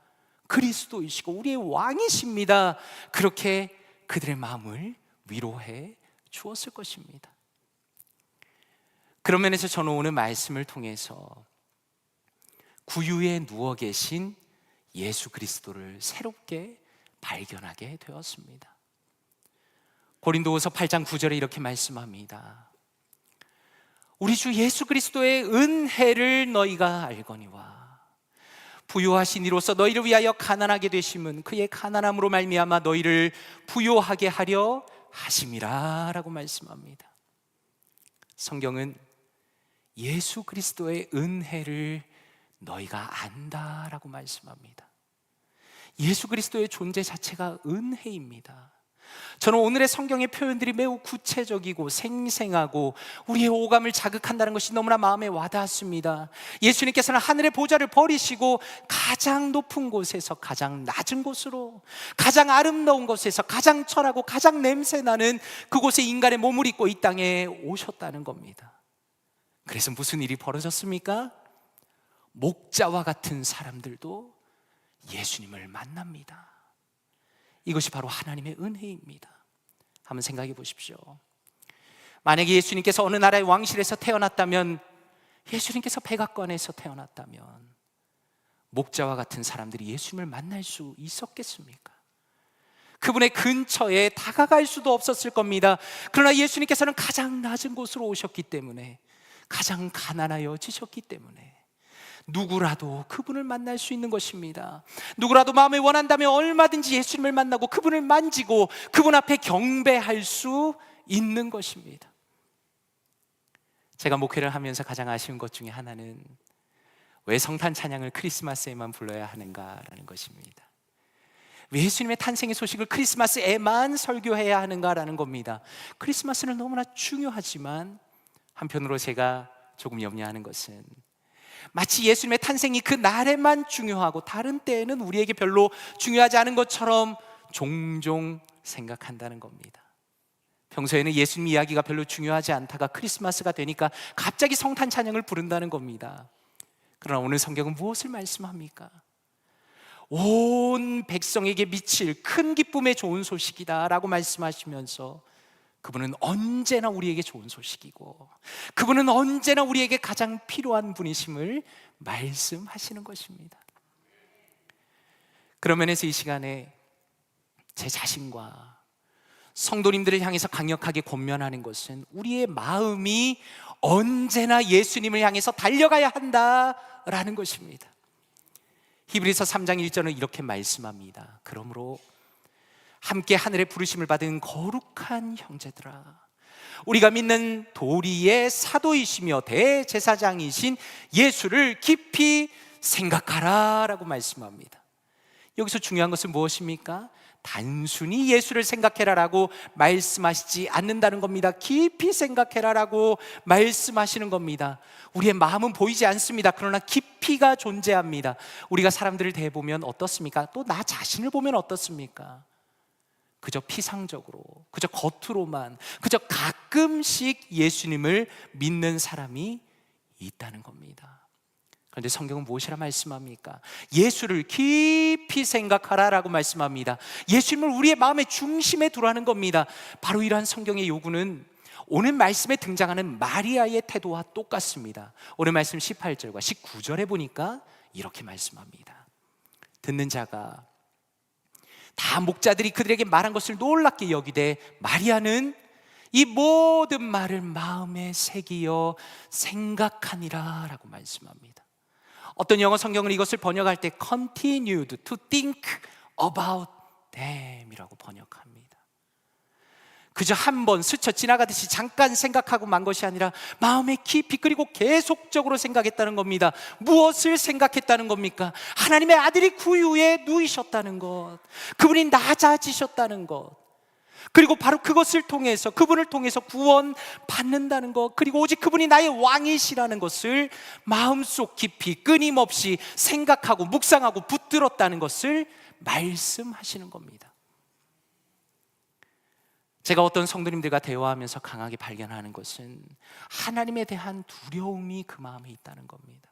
그리스도이시고 우리의 왕이십니다. 그렇게 그들의 마음을 위로해 주었을 것입니다. 그런 면에서 저는 오늘 말씀을 통해서 구유에 누워 계신 예수 그리스도를 새롭게 발견하게 되었습니다. 고린도후서 8장 9절에 이렇게 말씀합니다. 우리 주 예수 그리스도의 은혜를 너희가 알거니와 부요하신 이로써 너희를 위하여 가난하게 되심은 그의 가난함으로 말미암아 너희를 부요하게 하려 하심이라 라고 말씀합니다. 성경은 예수 그리스도의 은혜를 너희가 안다라고 말씀합니다. 예수 그리스도의 존재 자체가 은혜입니다. 저는 오늘의 성경의 표현들이 매우 구체적이고 생생하고 우리의 오감을 자극한다는 것이 너무나 마음에 와닿았습니다. 예수님께서는 하늘의 보좌를 버리시고 가장 높은 곳에서 가장 낮은 곳으로, 가장 아름다운 곳에서 가장 천하고 가장 냄새나는 그곳에 인간의 몸을 입고 이 땅에 오셨다는 겁니다. 그래서 무슨 일이 벌어졌습니까? 목자와 같은 사람들도 예수님을 만납니다. 이것이 바로 하나님의 은혜입니다. 한번 생각해 보십시오. 만약에 예수님께서 어느 나라의 왕실에서 태어났다면, 예수님께서 백악관에서 태어났다면 목자와 같은 사람들이 예수님을 만날 수 있었겠습니까? 그분의 근처에 다가갈 수도 없었을 겁니다. 그러나 예수님께서는 가장 낮은 곳으로 오셨기 때문에, 가장 가난하여지셨기 때문에 누구라도 그분을 만날 수 있는 것입니다. 누구라도 마음에 원한다면 얼마든지 예수님을 만나고 그분을 만지고 그분 앞에 경배할 수 있는 것입니다. 제가 목회를 하면서 가장 아쉬운 것 중에 하나는 왜 성탄 찬양을 크리스마스에만 불러야 하는가라는 것입니다. 왜 예수님의 탄생의 소식을 크리스마스에만 설교해야 하는가라는 겁니다. 크리스마스는 너무나 중요하지만 한편으로 제가 조금 염려하는 것은 마치 예수님의 탄생이 그 날에만 중요하고 다른 때에는 우리에게 별로 중요하지 않은 것처럼 종종 생각한다는 겁니다. 평소에는 예수님 이야기가 별로 중요하지 않다가 크리스마스가 되니까 갑자기 성탄 찬양을 부른다는 겁니다. 그러나 오늘 성경은 무엇을 말씀합니까? 온 백성에게 미칠 큰 기쁨의 좋은 소식이다 라고 말씀하시면서 그분은 언제나 우리에게 좋은 소식이고 그분은 언제나 우리에게 가장 필요한 분이심을 말씀하시는 것입니다. 그런 면에서 이 시간에 제 자신과 성도님들을 향해서 강력하게 권면하는 것은 우리의 마음이 언제나 예수님을 향해서 달려가야 한다라는 것입니다. 히브리서 3장 1절은 이렇게 말씀합니다. 그러므로 함께 하늘의 부르심을 받은 거룩한 형제들아, 우리가 믿는 도리의 사도이시며 대제사장이신 예수를 깊이 생각하라 라고 말씀합니다. 여기서 중요한 것은 무엇입니까? 단순히 예수를 생각해라라고 말씀하시지 않는다는 겁니다. 깊이 생각해라라고 말씀하시는 겁니다. 우리의 마음은 보이지 않습니다. 그러나 깊이가 존재합니다. 우리가 사람들을 대보면 어떻습니까? 또 나 자신을 보면 어떻습니까? 그저 피상적으로, 그저 겉으로만, 그저 가끔씩 예수님을 믿는 사람이 있다는 겁니다. 그런데 성경은 무엇이라 말씀합니까? 예수를 깊이 생각하라라고 말씀합니다. 예수님을 우리의 마음의 중심에 두라는 겁니다. 바로 이러한 성경의 요구는 오늘 말씀에 등장하는 마리아의 태도와 똑같습니다. 오늘 말씀 18절과 19절에 보니까 이렇게 말씀합니다. 듣는 자가 다 목자들이 그들에게 말한 것을 놀랍게 여기되 마리아는 이 모든 말을 마음에 새기어 생각하니라 라고 말씀합니다. 어떤 영어 성경은 이것을 번역할 때 continued to think about them 이라고 번역합니다. 그저 한 번 스쳐 지나가듯이 잠깐 생각하고 만 것이 아니라 마음에 깊이 그리고 계속적으로 생각했다는 겁니다. 무엇을 생각했다는 겁니까? 하나님의 아들이 구유에 누이셨다는 것, 그분이 낮아지셨다는 것, 그리고 바로 그것을 통해서 그분을 통해서 구원 받는다는 것, 그리고 오직 그분이 나의 왕이시라는 것을 마음속 깊이 끊임없이 생각하고 묵상하고 붙들었다는 것을 말씀하시는 겁니다. 제가 어떤 성도님들과 대화하면서 강하게 발견하는 것은 하나님에 대한 두려움이 그 마음에 있다는 겁니다.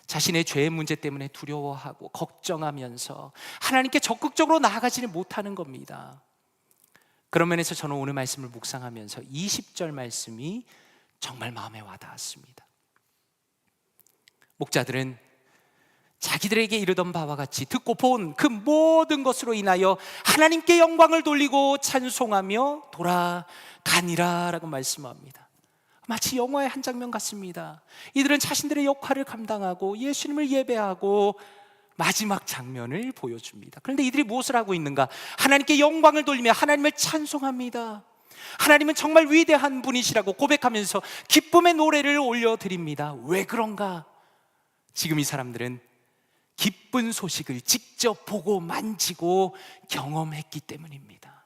자신의 죄의 문제 때문에 두려워하고 걱정하면서 하나님께 적극적으로 나아가지는 못하는 겁니다. 그런 면에서 저는 오늘 말씀을 묵상하면서 20절 말씀이 정말 마음에 와닿았습니다. 목자들은 자기들에게 이르던 바와 같이 듣고 본 그 모든 것으로 인하여 하나님께 영광을 돌리고 찬송하며 돌아가니라 라고 말씀합니다. 마치 영화의 한 장면 같습니다. 이들은 자신들의 역할을 감당하고 예수님을 예배하고 마지막 장면을 보여줍니다. 그런데 이들이 무엇을 하고 있는가? 하나님께 영광을 돌리며 하나님을 찬송합니다. 하나님은 정말 위대한 분이시라고 고백하면서 기쁨의 노래를 올려드립니다. 왜 그런가? 지금 이 사람들은 기쁜 소식을 직접 보고 만지고 경험했기 때문입니다.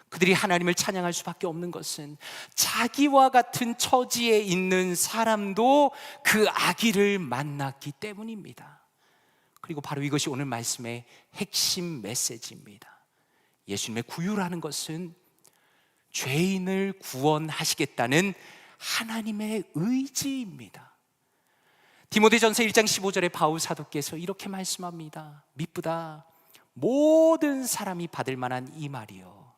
그들이 하나님을 찬양할 수밖에 없는 것은 자기와 같은 처지에 있는 사람도 그 아기를 만났기 때문입니다. 그리고 바로 이것이 오늘 말씀의 핵심 메시지입니다. 예수님의 구유라는 것은 죄인을 구원하시겠다는 하나님의 의지입니다. 디모데전서 1장 15절에 바울 사도께서 이렇게 말씀합니다. 미쁘다 모든 사람이 받을 만한 이 말이요,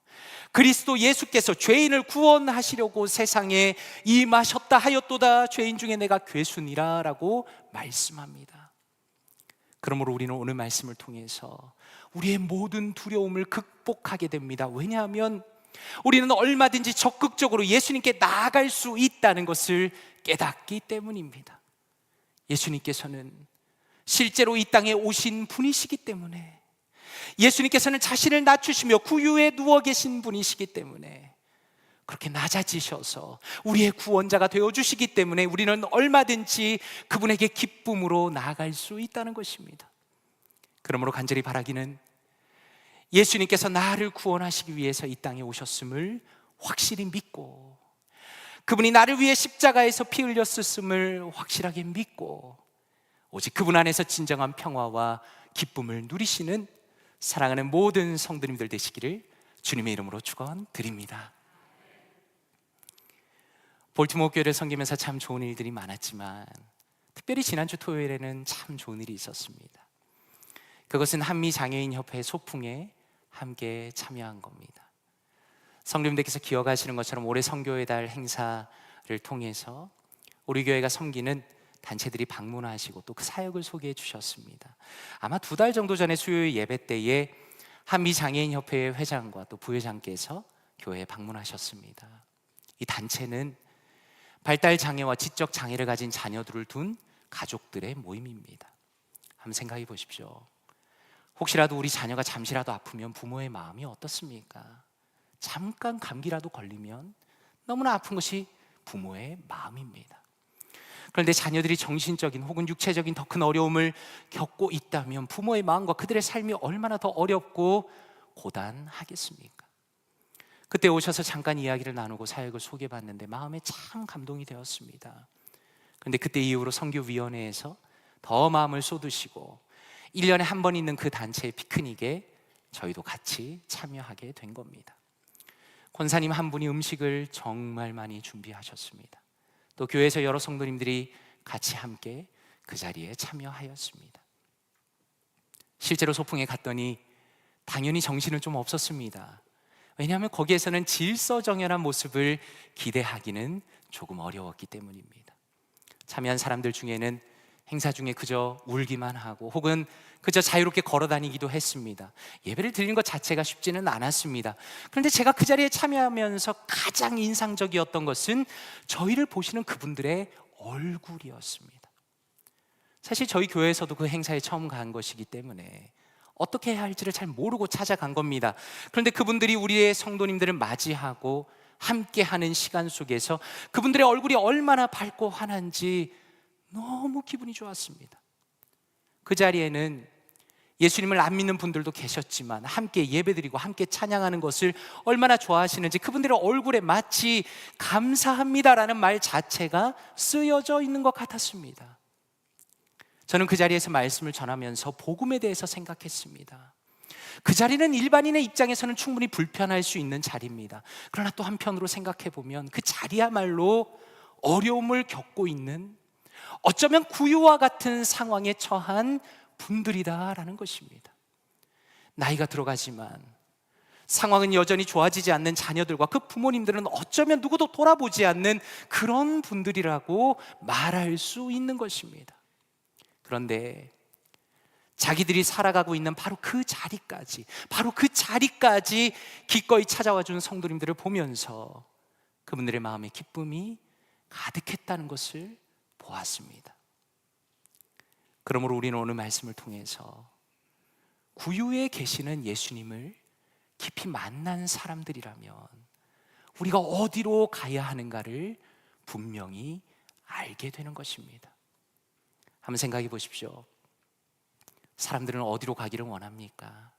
그리스도 예수께서 죄인을 구원하시려고 세상에 임하셨다 하였도다. 죄인 중에 내가 괴순이라 라고 말씀합니다. 그러므로 우리는 오늘 말씀을 통해서 우리의 모든 두려움을 극복하게 됩니다. 왜냐하면 우리는 얼마든지 적극적으로 예수님께 나아갈 수 있다는 것을 깨닫기 때문입니다. 예수님께서는 실제로 이 땅에 오신 분이시기 때문에, 예수님께서는 자신을 낮추시며 구유에 누워 계신 분이시기 때문에, 그렇게 낮아지셔서 우리의 구원자가 되어주시기 때문에 우리는 얼마든지 그분에게 기쁨으로 나아갈 수 있다는 것입니다. 그러므로 간절히 바라기는 예수님께서 나를 구원하시기 위해서 이 땅에 오셨음을 확실히 믿고, 그분이 나를 위해 십자가에서 피 흘렸음을 확실하게 믿고, 오직 그분 안에서 진정한 평화와 기쁨을 누리시는 사랑하는 모든 성도님들 되시기를 주님의 이름으로 축원드립니다. 볼티모어 교회를 섬기면서 참 좋은 일들이 많았지만 특별히 지난주 토요일에는 참 좋은 일이 있었습니다. 그것은 한미장애인협회 소풍에 함께 참여한 겁니다. 성도님들께서 기억하시는 것처럼 올해 선교의 달 행사를 통해서 우리 교회가 섬기는 단체들이 방문하시고 또 그 사역을 소개해 주셨습니다. 아마 2달 정도 전에 수요일 예배 때에 한미장애인협회 회장과 또 부회장께서 교회에 방문하셨습니다. 이 단체는 발달 장애와 지적 장애를 가진 자녀들을 둔 가족들의 모임입니다. 한번 생각해 보십시오. 혹시라도 우리 자녀가 잠시라도 아프면 부모의 마음이 어떻습니까? 잠깐 감기라도 걸리면 너무나 아픈 것이 부모의 마음입니다. 그런데 자녀들이 정신적인 혹은 육체적인 더 큰 어려움을 겪고 있다면 부모의 마음과 그들의 삶이 얼마나 더 어렵고 고단하겠습니까? 그때 오셔서 잠깐 이야기를 나누고 사역을 소개받는데 마음에 참 감동이 되었습니다. 그런데 그때 이후로 선교위원회에서 더 마음을 쏟으시고 1년에 한 번 있는 그 단체의 피크닉에 저희도 같이 참여하게 된 겁니다. 권사님 한 분이 음식을 정말 많이 준비하셨습니다. 또 교회에서 여러 성도님들이 같이 함께 그 자리에 참여하였습니다. 실제로 소풍에 갔더니 당연히 정신은 좀 없었습니다. 왜냐하면 거기에서는 질서정연한 모습을 기대하기는 조금 어려웠기 때문입니다. 참여한 사람들 중에는 행사 중에 그저 울기만 하고 혹은 그저 자유롭게 걸어다니기도 했습니다. 예배를 드리는 것 자체가 쉽지는 않았습니다. 그런데 제가 그 자리에 참여하면서 가장 인상적이었던 것은 저희를 보시는 그분들의 얼굴이었습니다. 사실 저희 교회에서도 그 행사에 처음 간 것이기 때문에 어떻게 해야 할지를 잘 모르고 찾아간 겁니다. 그런데 그분들이 우리의 성도님들을 맞이하고 함께하는 시간 속에서 그분들의 얼굴이 얼마나 밝고 환한지 너무 기분이 좋았습니다. 그 자리에는 예수님을 안 믿는 분들도 계셨지만 함께 예배드리고 함께 찬양하는 것을 얼마나 좋아하시는지 그분들의 얼굴에 마치 감사합니다라는 말 자체가 쓰여져 있는 것 같았습니다. 저는 그 자리에서 말씀을 전하면서 복음에 대해서 생각했습니다. 그 자리는 일반인의 입장에서는 충분히 불편할 수 있는 자리입니다. 그러나 또 한편으로 생각해 보면 그 자리야말로 어려움을 겪고 있는, 어쩌면 구유와 같은 상황에 처한 분들이다라는 것입니다. 나이가 들어가지만 상황은 여전히 좋아지지 않는 자녀들과 그 부모님들은 어쩌면 누구도 돌아보지 않는 그런 분들이라고 말할 수 있는 것입니다. 그런데 자기들이 살아가고 있는 바로 그 자리까지 기꺼이 찾아와 준 성도님들을 보면서 그분들의 마음에 기쁨이 가득했다는 것을 보았습니다. 그러므로 우리는 오늘 말씀을 통해서 구유에 계시는 예수님을 깊이 만난 사람들이라면 우리가 어디로 가야 하는가를 분명히 알게 되는 것입니다. 한번 생각해 보십시오. 사람들은 어디로 가기를 원합니까?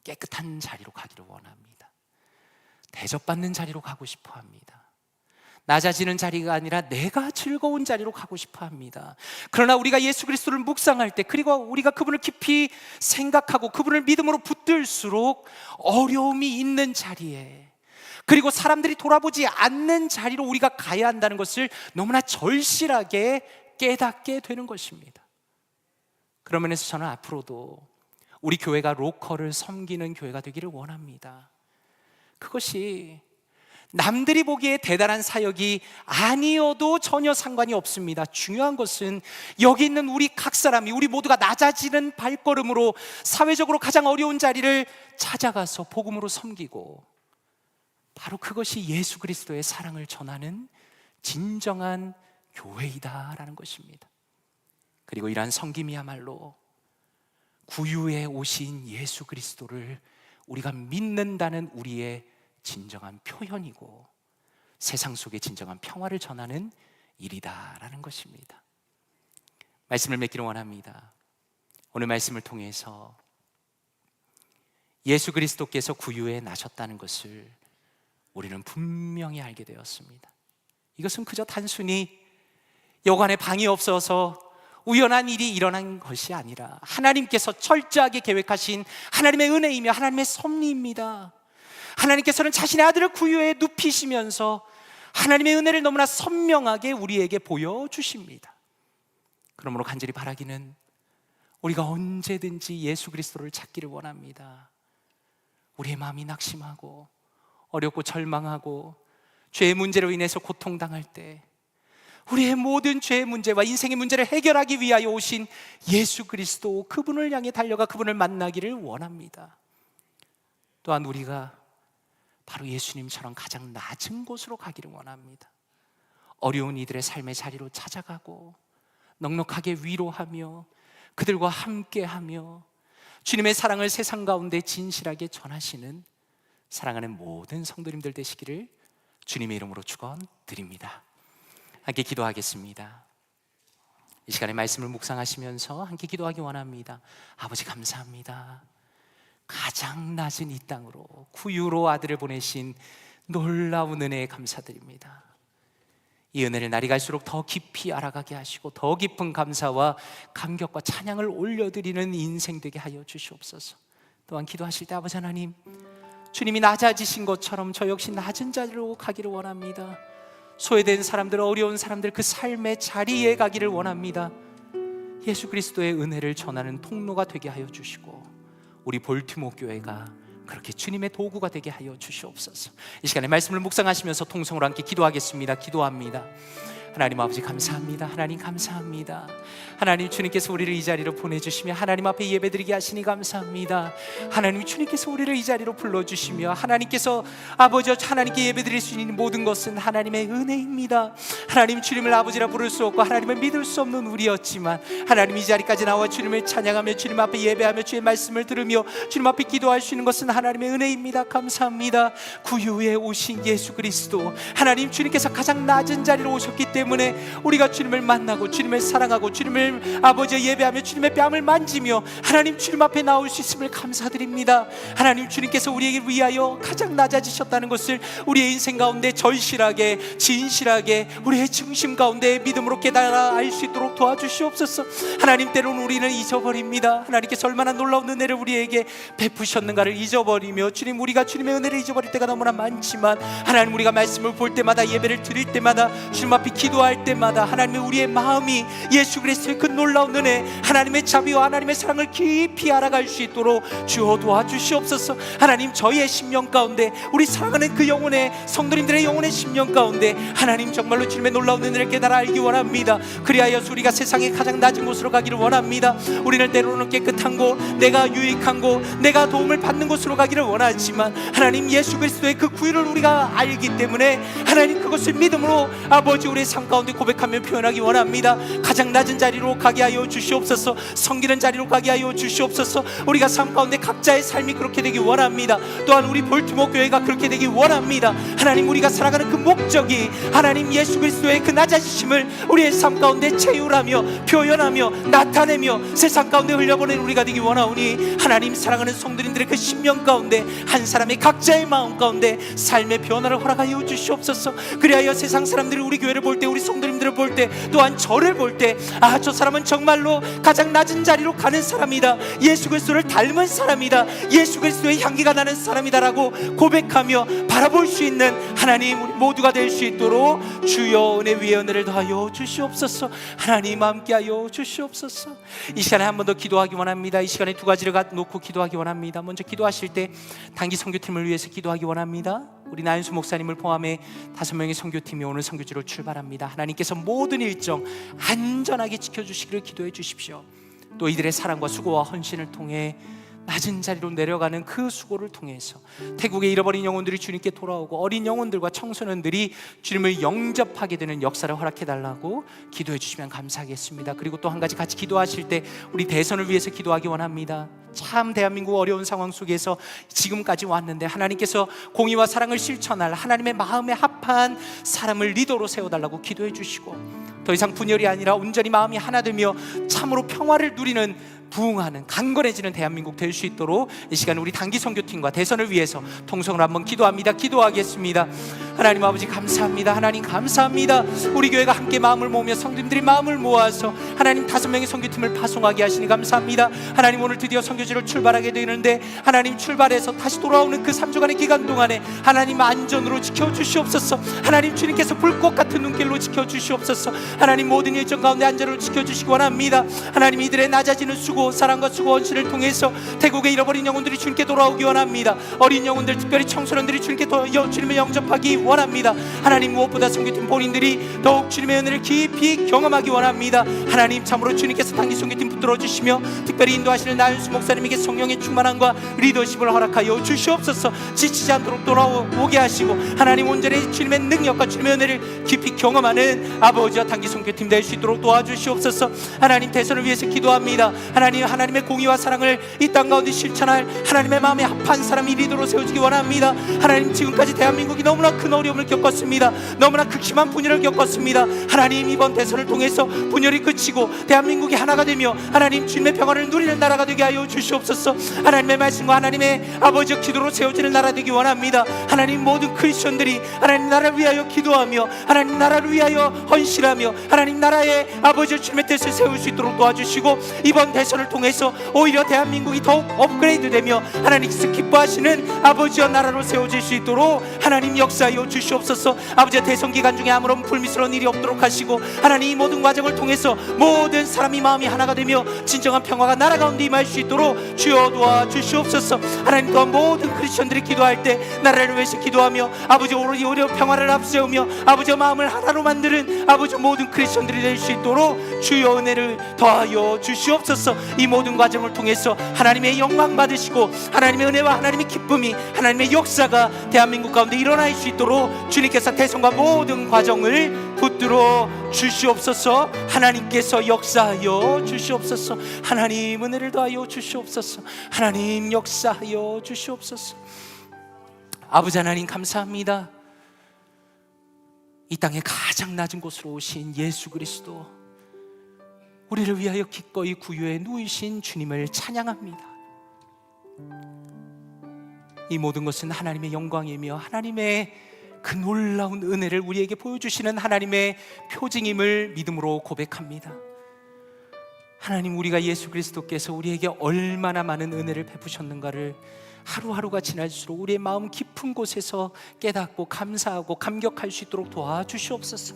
깨끗한 자리로 가기를 원합니다. 대접받는 자리로 가고 싶어 합니다. 낮아지는 자리가 아니라 내가 즐거운 자리로 가고 싶어 합니다. 그러나 우리가 예수 그리스도를 묵상할 때, 그리고 우리가 그분을 깊이 생각하고 그분을 믿음으로 붙들수록 어려움이 있는 자리에, 그리고 사람들이 돌아보지 않는 자리로 우리가 가야 한다는 것을 너무나 절실하게 깨닫게 되는 것입니다. 그런 면에서 저는 앞으로도 우리 교회가 로컬을 섬기는 교회가 되기를 원합니다. 그것이 남들이 보기에 대단한 사역이 아니어도 전혀 상관이 없습니다. 중요한 것은 여기 있는 우리 각 사람이, 우리 모두가 낮아지는 발걸음으로 사회적으로 가장 어려운 자리를 찾아가서 복음으로 섬기고, 바로 그것이 예수 그리스도의 사랑을 전하는 진정한 교회이다라는 것입니다. 그리고 이러한 섬김이야말로 구유에 오신 예수 그리스도를 우리가 믿는다는 우리의 진정한 표현이고 세상 속에 진정한 평화를 전하는 일이다라는 것입니다. 말씀을 맺기를 원합니다. 오늘 말씀을 통해서 예수 그리스도께서 구유에 나셨다는 것을 우리는 분명히 알게 되었습니다. 이것은 그저 단순히 여관에 방이 없어서 우연한 일이 일어난 것이 아니라 하나님께서 철저하게 계획하신 하나님의 은혜이며 하나님의 섭리입니다. 하나님께서는 자신의 아들을 구유에 눕히시면서 하나님의 은혜를 너무나 선명하게 우리에게 보여주십니다. 그러므로 간절히 바라기는 우리가 언제든지 예수 그리스도를 찾기를 원합니다. 우리의 마음이 낙심하고 어렵고 절망하고 죄의 문제로 인해서 고통당할 때 우리의 모든 죄의 문제와 인생의 문제를 해결하기 위하여 오신 예수 그리스도, 그분을 향해 달려가 그분을 만나기를 원합니다. 또한 우리가 바로 예수님처럼 가장 낮은 곳으로 가기를 원합니다. 어려운 이들의 삶의 자리로 찾아가고 넉넉하게 위로하며 그들과 함께하며 주님의 사랑을 세상 가운데 진실하게 전하시는 사랑하는 모든 성도님들 되시기를 주님의 이름으로 축원드립니다. 함께 기도하겠습니다. 이 시간에 말씀을 묵상하시면서 함께 기도하기 원합니다. 아버지 감사합니다. 가장 낮은 이 땅으로 구유로 아들을 보내신 놀라운 은혜에 감사드립니다. 이 은혜를 날이 갈수록 더 깊이 알아가게 하시고 더 깊은 감사와 감격과 찬양을 올려드리는 인생 되게 하여 주시옵소서. 또한 기도하실 때 아버지 하나님, 주님이 낮아지신 것처럼 저 역시 낮은 자리로 가기를 원합니다. 소외된 사람들, 어려운 사람들 그 삶의 자리에 가기를 원합니다. 예수 그리스도의 은혜를 전하는 통로가 되게 하여 주시고 우리 볼티모 교회가 그렇게 주님의 도구가 되게 하여 주시옵소서. 이 시간에 말씀을 묵상하시면서 통성으로 함께 기도하겠습니다. 기도합니다. 하나님 아버지 감사합니다. 하나님 감사합니다. 하나님 주님께서 우리를 이 자리로 보내주시며 하나님 앞에 예배드리게 하시니 감사합니다. 하나님 주님께서 우리를 이 자리로 불러주시며 하나님께서 아버지 하나님께 예배드릴 수 있는 모든 것은 하나님의 은혜입니다. 하나님 주님을 아버지라 부를 수 없고 하나님을 믿을 수 없는 우리였지만 하나님 이 자리까지 나와 주님을 찬양하며 주님 앞에 예배하며 주의 말씀을 들으며 주님 앞에 기도할 수 있는 것은 하나님의 은혜입니다. 감사합니다. 구유에 오신 예수 그리스도, 하나님 주님께서 가장 낮은 자리로 오셨기 때문에 우리가 주님을 만나고 주님을 사랑하고 주님을 아버지의 예배하며 주님의 뺨을 만지며 하나님 주님 앞에 나올 수 있음을 감사드립니다. 하나님 주님께서 우리에게 위하여 가장 낮아지셨다는 것을 우리의 인생 가운데 절실하게 진실하게 우리의 중심 가운데 믿음으로 깨달아 알 수 있도록 도와주시옵소서. 하나님 때로는 우리는 잊어버립니다. 하나님께서 얼마나 놀라운 은혜를 우리에게 베푸셨는가를 잊어버리며 주님 우리가 주님의 은혜를 잊어버릴 때가 너무나 많지만 하나님 우리가 말씀을 볼 때마다 예배를 드릴 때마다 주님 앞에 기도할 때마다 하나님의 우리의 마음이 예수 그리스도의 그 놀라운 은혜 하나님의 자비와 하나님의 사랑을 깊이 알아갈 수 있도록 주어 도와주시옵소서. 하나님 저희의 심령 가운데 우리 사랑하는 그 영혼의 성도님들의 영혼의 심령 가운데 하나님 정말로 주님의 놀라운 은혜를 깨달아 알기 원합니다. 그리하여서 우리가 세상의 가장 낮은 곳으로 가기를 원합니다. 우리는 때로는 깨끗한 곳, 내가 유익한 곳, 내가 도움을 받는 곳으로 가기를 원하지만 하나님 예수 그리스도의 그 구유를 우리가 알기 때문에 하나님 그것을 믿음으로 아버지 우리의 삶 가운데 고백하며 표현하기 원합니다. 가장 낮은 자리로 가게 하여 주시옵소서. 섬기는 자리로 가게 하여 주시옵소서. 우리가 삶 가운데 각자의 삶이 그렇게 되기 원합니다. 또한 우리 볼티모 교회가 그렇게 되기 원합니다. 하나님 우리가 살아가는 그 목적이 하나님 예수 그리스도의 그 낮아지심을 우리의 삶 가운데 체휼하며 표현하며 나타내며 세상 가운데 흘려보내는 우리가 되기 원하오니 하나님 사랑하는 성도님들의 그 심령 가운데 한 사람의 각자의 마음 가운데 삶의 변화를 허락하여 주시옵소서. 그리하여 세상 사람들이 우리 교회를 볼 때 우리 성도님들을 볼 때 또한 저를 볼 때 아 저 사람은 정말로 가장 낮은 자리로 가는 사람이다. 예수 그리스도를 닮은 사람이다. 예수 그리스도의 향기가 나는 사람이다라고 고백하며 바라볼 수 있는 하나님 우리 모두가 될 수 있도록 주여 은혜 위에 은혜를 더하여 주시옵소서. 하나님 함께하여 주시옵소서. 이 시간에 한 번 더 기도하기 원합니다. 이 시간에 두 가지를 놓고 기도하기 원합니다. 먼저 기도하실 때 단기 선교팀을 위해서 기도하기 원합니다. 우리 나윤수 목사님을 포함해 5명의 선교팀이 오늘 선교지로 출발합니다. 하나님께서 모든 일정 안전하게 지켜주시기를 기도해 주십시오. 또 이들의 사랑과 수고와 헌신을 통해 낮은 자리로 내려가는 그 수고를 통해서 태국의 잃어버린 영혼들이 주님께 돌아오고 어린 영혼들과 청소년들이 주님을 영접하게 되는 역사를 허락해달라고 기도해 주시면 감사하겠습니다. 그리고 또 한 가지 같이 기도하실 때 우리 대선을 위해서 기도하기 원합니다. 참 대한민국 어려운 상황 속에서 지금까지 왔는데 하나님께서 공의와 사랑을 실천할 하나님의 마음에 합한 사람을 리더로 세워달라고 기도해 주시고 더 이상 분열이 아니라 온전히 마음이 하나 되며 참으로 평화를 누리는 부흥하는 강건해지는 대한민국 될 수 있도록 이 시간 우리 단기 선교팀과 대선을 위해서 통성을 한번 기도합니다. 기도하겠습니다. 하나님 아버지 감사합니다. 하나님 감사합니다. 우리 교회가 함께 마음을 모으며 성도님들이 마음을 모아서 하나님 5명의 선교팀을 파송하게 하시니 감사합니다. 하나님 오늘 드디어 선교지를 출발하게 되는데 하나님 출발해서 다시 돌아오는 그 3주간의 기간 동안에 하나님 안전으로 지켜주시옵소서. 하나님 주님께서 불꽃 같은 눈길로 지켜주시옵소서. 하나님 모든 일정 가운데 안전으로 지켜주시기 원합니다. 하나님 이들의 낮아지는 수고, 사랑과 수고, 헌신을 통해서 태국의 잃어버린 영혼들이 주님께 돌아오기 원합니다. 어린 영혼들, 특별히 청소년들이 주님께 주님을 영접하기 원합니다. 하나님 무엇보다 선교팀 본인들이 더욱 주님의 은혜를 깊이 경험하기 원합니다. 하나님 참으로 주님께서 단기 선교팀 붙들어 주시며 특별히 인도하시는 나윤수 목사님에게 성령의 충만함과 리더십을 허락하여 주시옵소서. 지치지 않도록 돌아오게 하시고 하나님 온전히 주님의 능력과 주님의 은혜를 깊이 경험하는 아버지와 단기 선교팀 될 수 있도록 도와주시옵소서. 하나님 대선을 위해서 기도합니다. 하나님 하나님의 공의와 사랑을 이 땅 가운데 실천할 하나님의 마음에 합한 사람이 리더로 세워지기 원합니다. 하나님 지금까지 대한민국이 너무나 큰 어려움을 겪었습니다. 너무나 극심한 분열을 겪었습니다. 하나님 이번 대선을 통해서 분열이 그치고 대한민국이 하나가 되며 하나님 주님의 평화를 누리는 나라가 되게 하여 주시옵소서. 하나님의 말씀과 하나님의 아버지의 기도로 세워지는 나라 되기 원합니다. 하나님 모든 크리스천들이 하나님 나라를 위하여 기도하며 하나님 나라를 위하여 헌신하며 하나님 나라의 아버지 주님의 뜻을 세울 수 있도록 도와주시고 이번 대선을 통해서 오히려 대한민국이 더욱 업그레이드되며 하나님께서 기뻐하시는 아버지와 나라로 세워질 수 있도록 하나님 역사하여 주시옵소서. 아버지의 대선 기간 중에 아무런 불미스러운 일이 없도록 하시고 하나님 이 모든 과정을 통해서 모든 사람이 마음이 하나가 되며 진정한 평화가 나라 가운데 임할 수 있도록 주여 도와주시옵소서. 하나님 또한 모든 크리스천들이 기도할 때 나라를 위해서 기도하며 아버지 오로지 평화를 앞세우며 아버지의 마음을 하나로 만드는 아버지 모든 크리스천들이 될 수 있도록 주여 은혜를 더하여 주시옵소서. 이 모든 과정을 통해서 하나님의 영광 받으시고 하나님의 은혜와 하나님의 기쁨이 하나님의 역사가 대한민국 가운데 일어날 수 있도록 주님께서 대선과 모든 과정을 붙들어 주시옵소서. 하나님께서 역사하여 주시옵소서. 하나님 은혜를 더하여 주시옵소서. 하나님 역사하여 주시옵소서. 아버지 하나님 감사합니다. 이 땅에 가장 낮은 곳으로 오신 예수 그리스도, 우리를 위하여 기꺼이 구유에 누이신 주님을 찬양합니다. 이 모든 것은 하나님의 영광이며 하나님의 그 놀라운 은혜를 우리에게 보여주시는 하나님의 표징임을 믿음으로 고백합니다. 하나님, 우리가 예수 그리스도께서 우리에게 얼마나 많은 은혜를 베푸셨는가를 하루하루가 지날수록 우리의 마음 깊은 곳에서 깨닫고 감사하고 감격할 수 있도록 도와주시옵소서.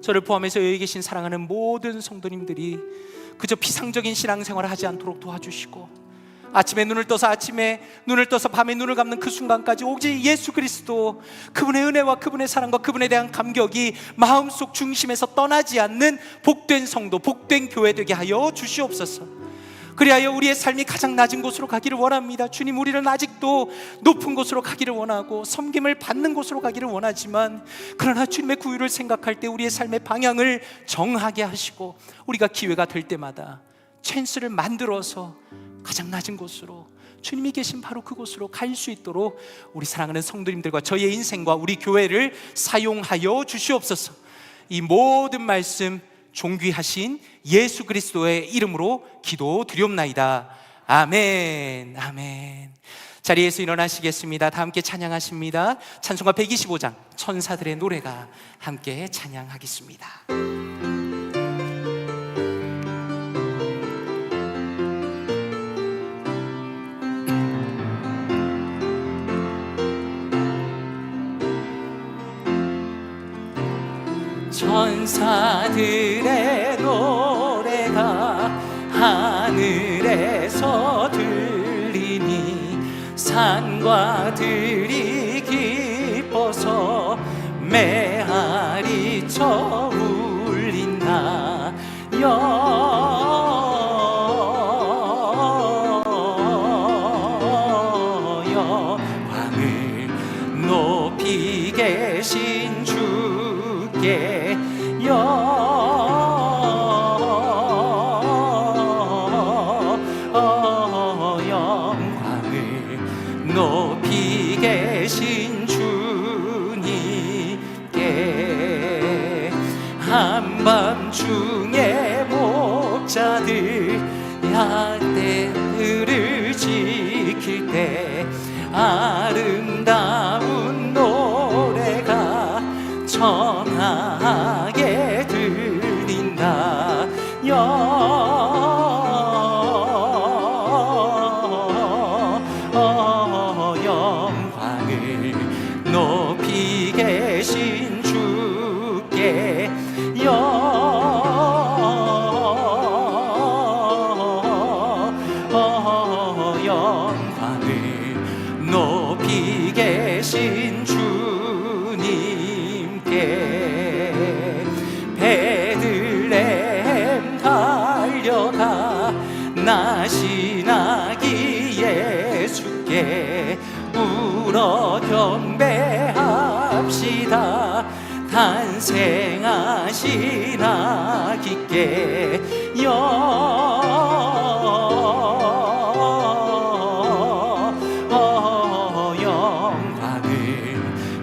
저를 포함해서 여기 계신 사랑하는 모든 성도님들이 그저 비상적인 신앙생활을 하지 않도록 도와주시고 아침에 눈을 떠서 밤에 눈을 감는 그 순간까지 오직 예수 그리스도, 그분의 은혜와 그분의 사랑과 그분에 대한 감격이 마음속 중심에서 떠나지 않는 복된 성도, 복된 교회 되게 하여 주시옵소서. 그리하여 우리의 삶이 가장 낮은 곳으로 가기를 원합니다. 주님, 우리는 아직도 높은 곳으로 가기를 원하고 섬김을 받는 곳으로 가기를 원하지만, 그러나 주님의 구유를 생각할 때 우리의 삶의 방향을 정하게 하시고 우리가 기회가 될 때마다 찬스를 만들어서 가장 낮은 곳으로, 주님이 계신 바로 그곳으로 갈 수 있도록 우리 사랑하는 성도님들과 저희의 인생과 우리 교회를 사용하여 주시옵소서. 이 모든 말씀 존귀하신 예수 그리스도의 이름으로 기도드리옵나이다. 아멘. 아멘. 자리에서 일어나시겠습니다. 다 함께 찬양하십니다. 찬송가 125장 천사들의 노래가 함께 찬양하겠습니다. 천사들의 노래가 하늘에서 들리니 산과 들이 기뻐서 메아리 쳐 울린다. 영광을 높이 계신 주께 영광을 높이 계신 주님께 한밤중에 목자들 양떼들을 지킬 때 아름다운 노래가 청하게 들린다. 영광을 높이 계신 주께 영광을 높이 계신 주님께 베들레헴 달려가 나신 아기 예수께 울어 경배합시다. 탄생하신 아기께 영광을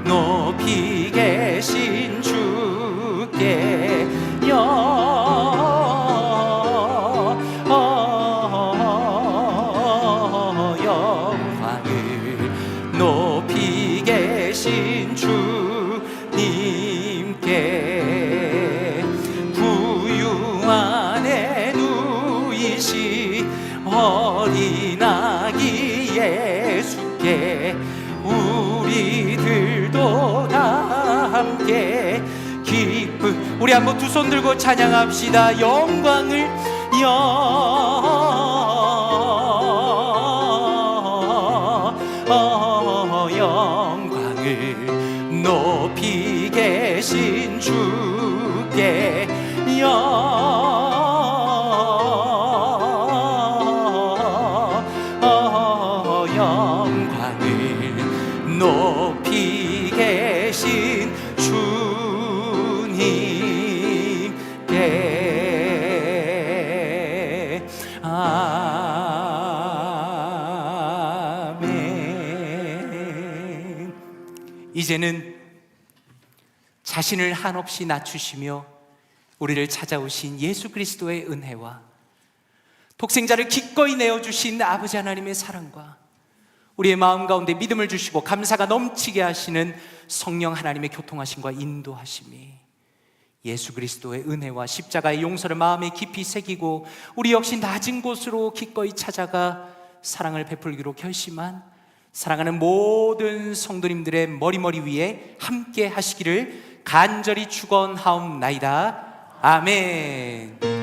높이 계신 주께 영광을 높이 계신 주님께 구유 안에 누이신 어린 아기 예수께 우리들도 다 함께 기쁨. 우리 한번 두 손 들고 찬양합시다. 영광을 영광을 높이 계신 주께 영광을 높이 계신 주님께 아멘. 이제는 자신을 한없이 낮추시며 우리를 찾아오신 예수 그리스도의 은혜와 독생자를 기꺼이 내어주신 아버지 하나님의 사랑과 우리의 마음 가운데 믿음을 주시고 감사가 넘치게 하시는 성령 하나님의 교통하심과 인도하심이 예수 그리스도의 은혜와 십자가의 용서를 마음에 깊이 새기고 우리 역시 낮은 곳으로 기꺼이 찾아가 사랑을 베풀기로 결심한 사랑하는 모든 성도님들의 머리 위에 함께 하시기를 간절히 축원하옵나이다. 아멘.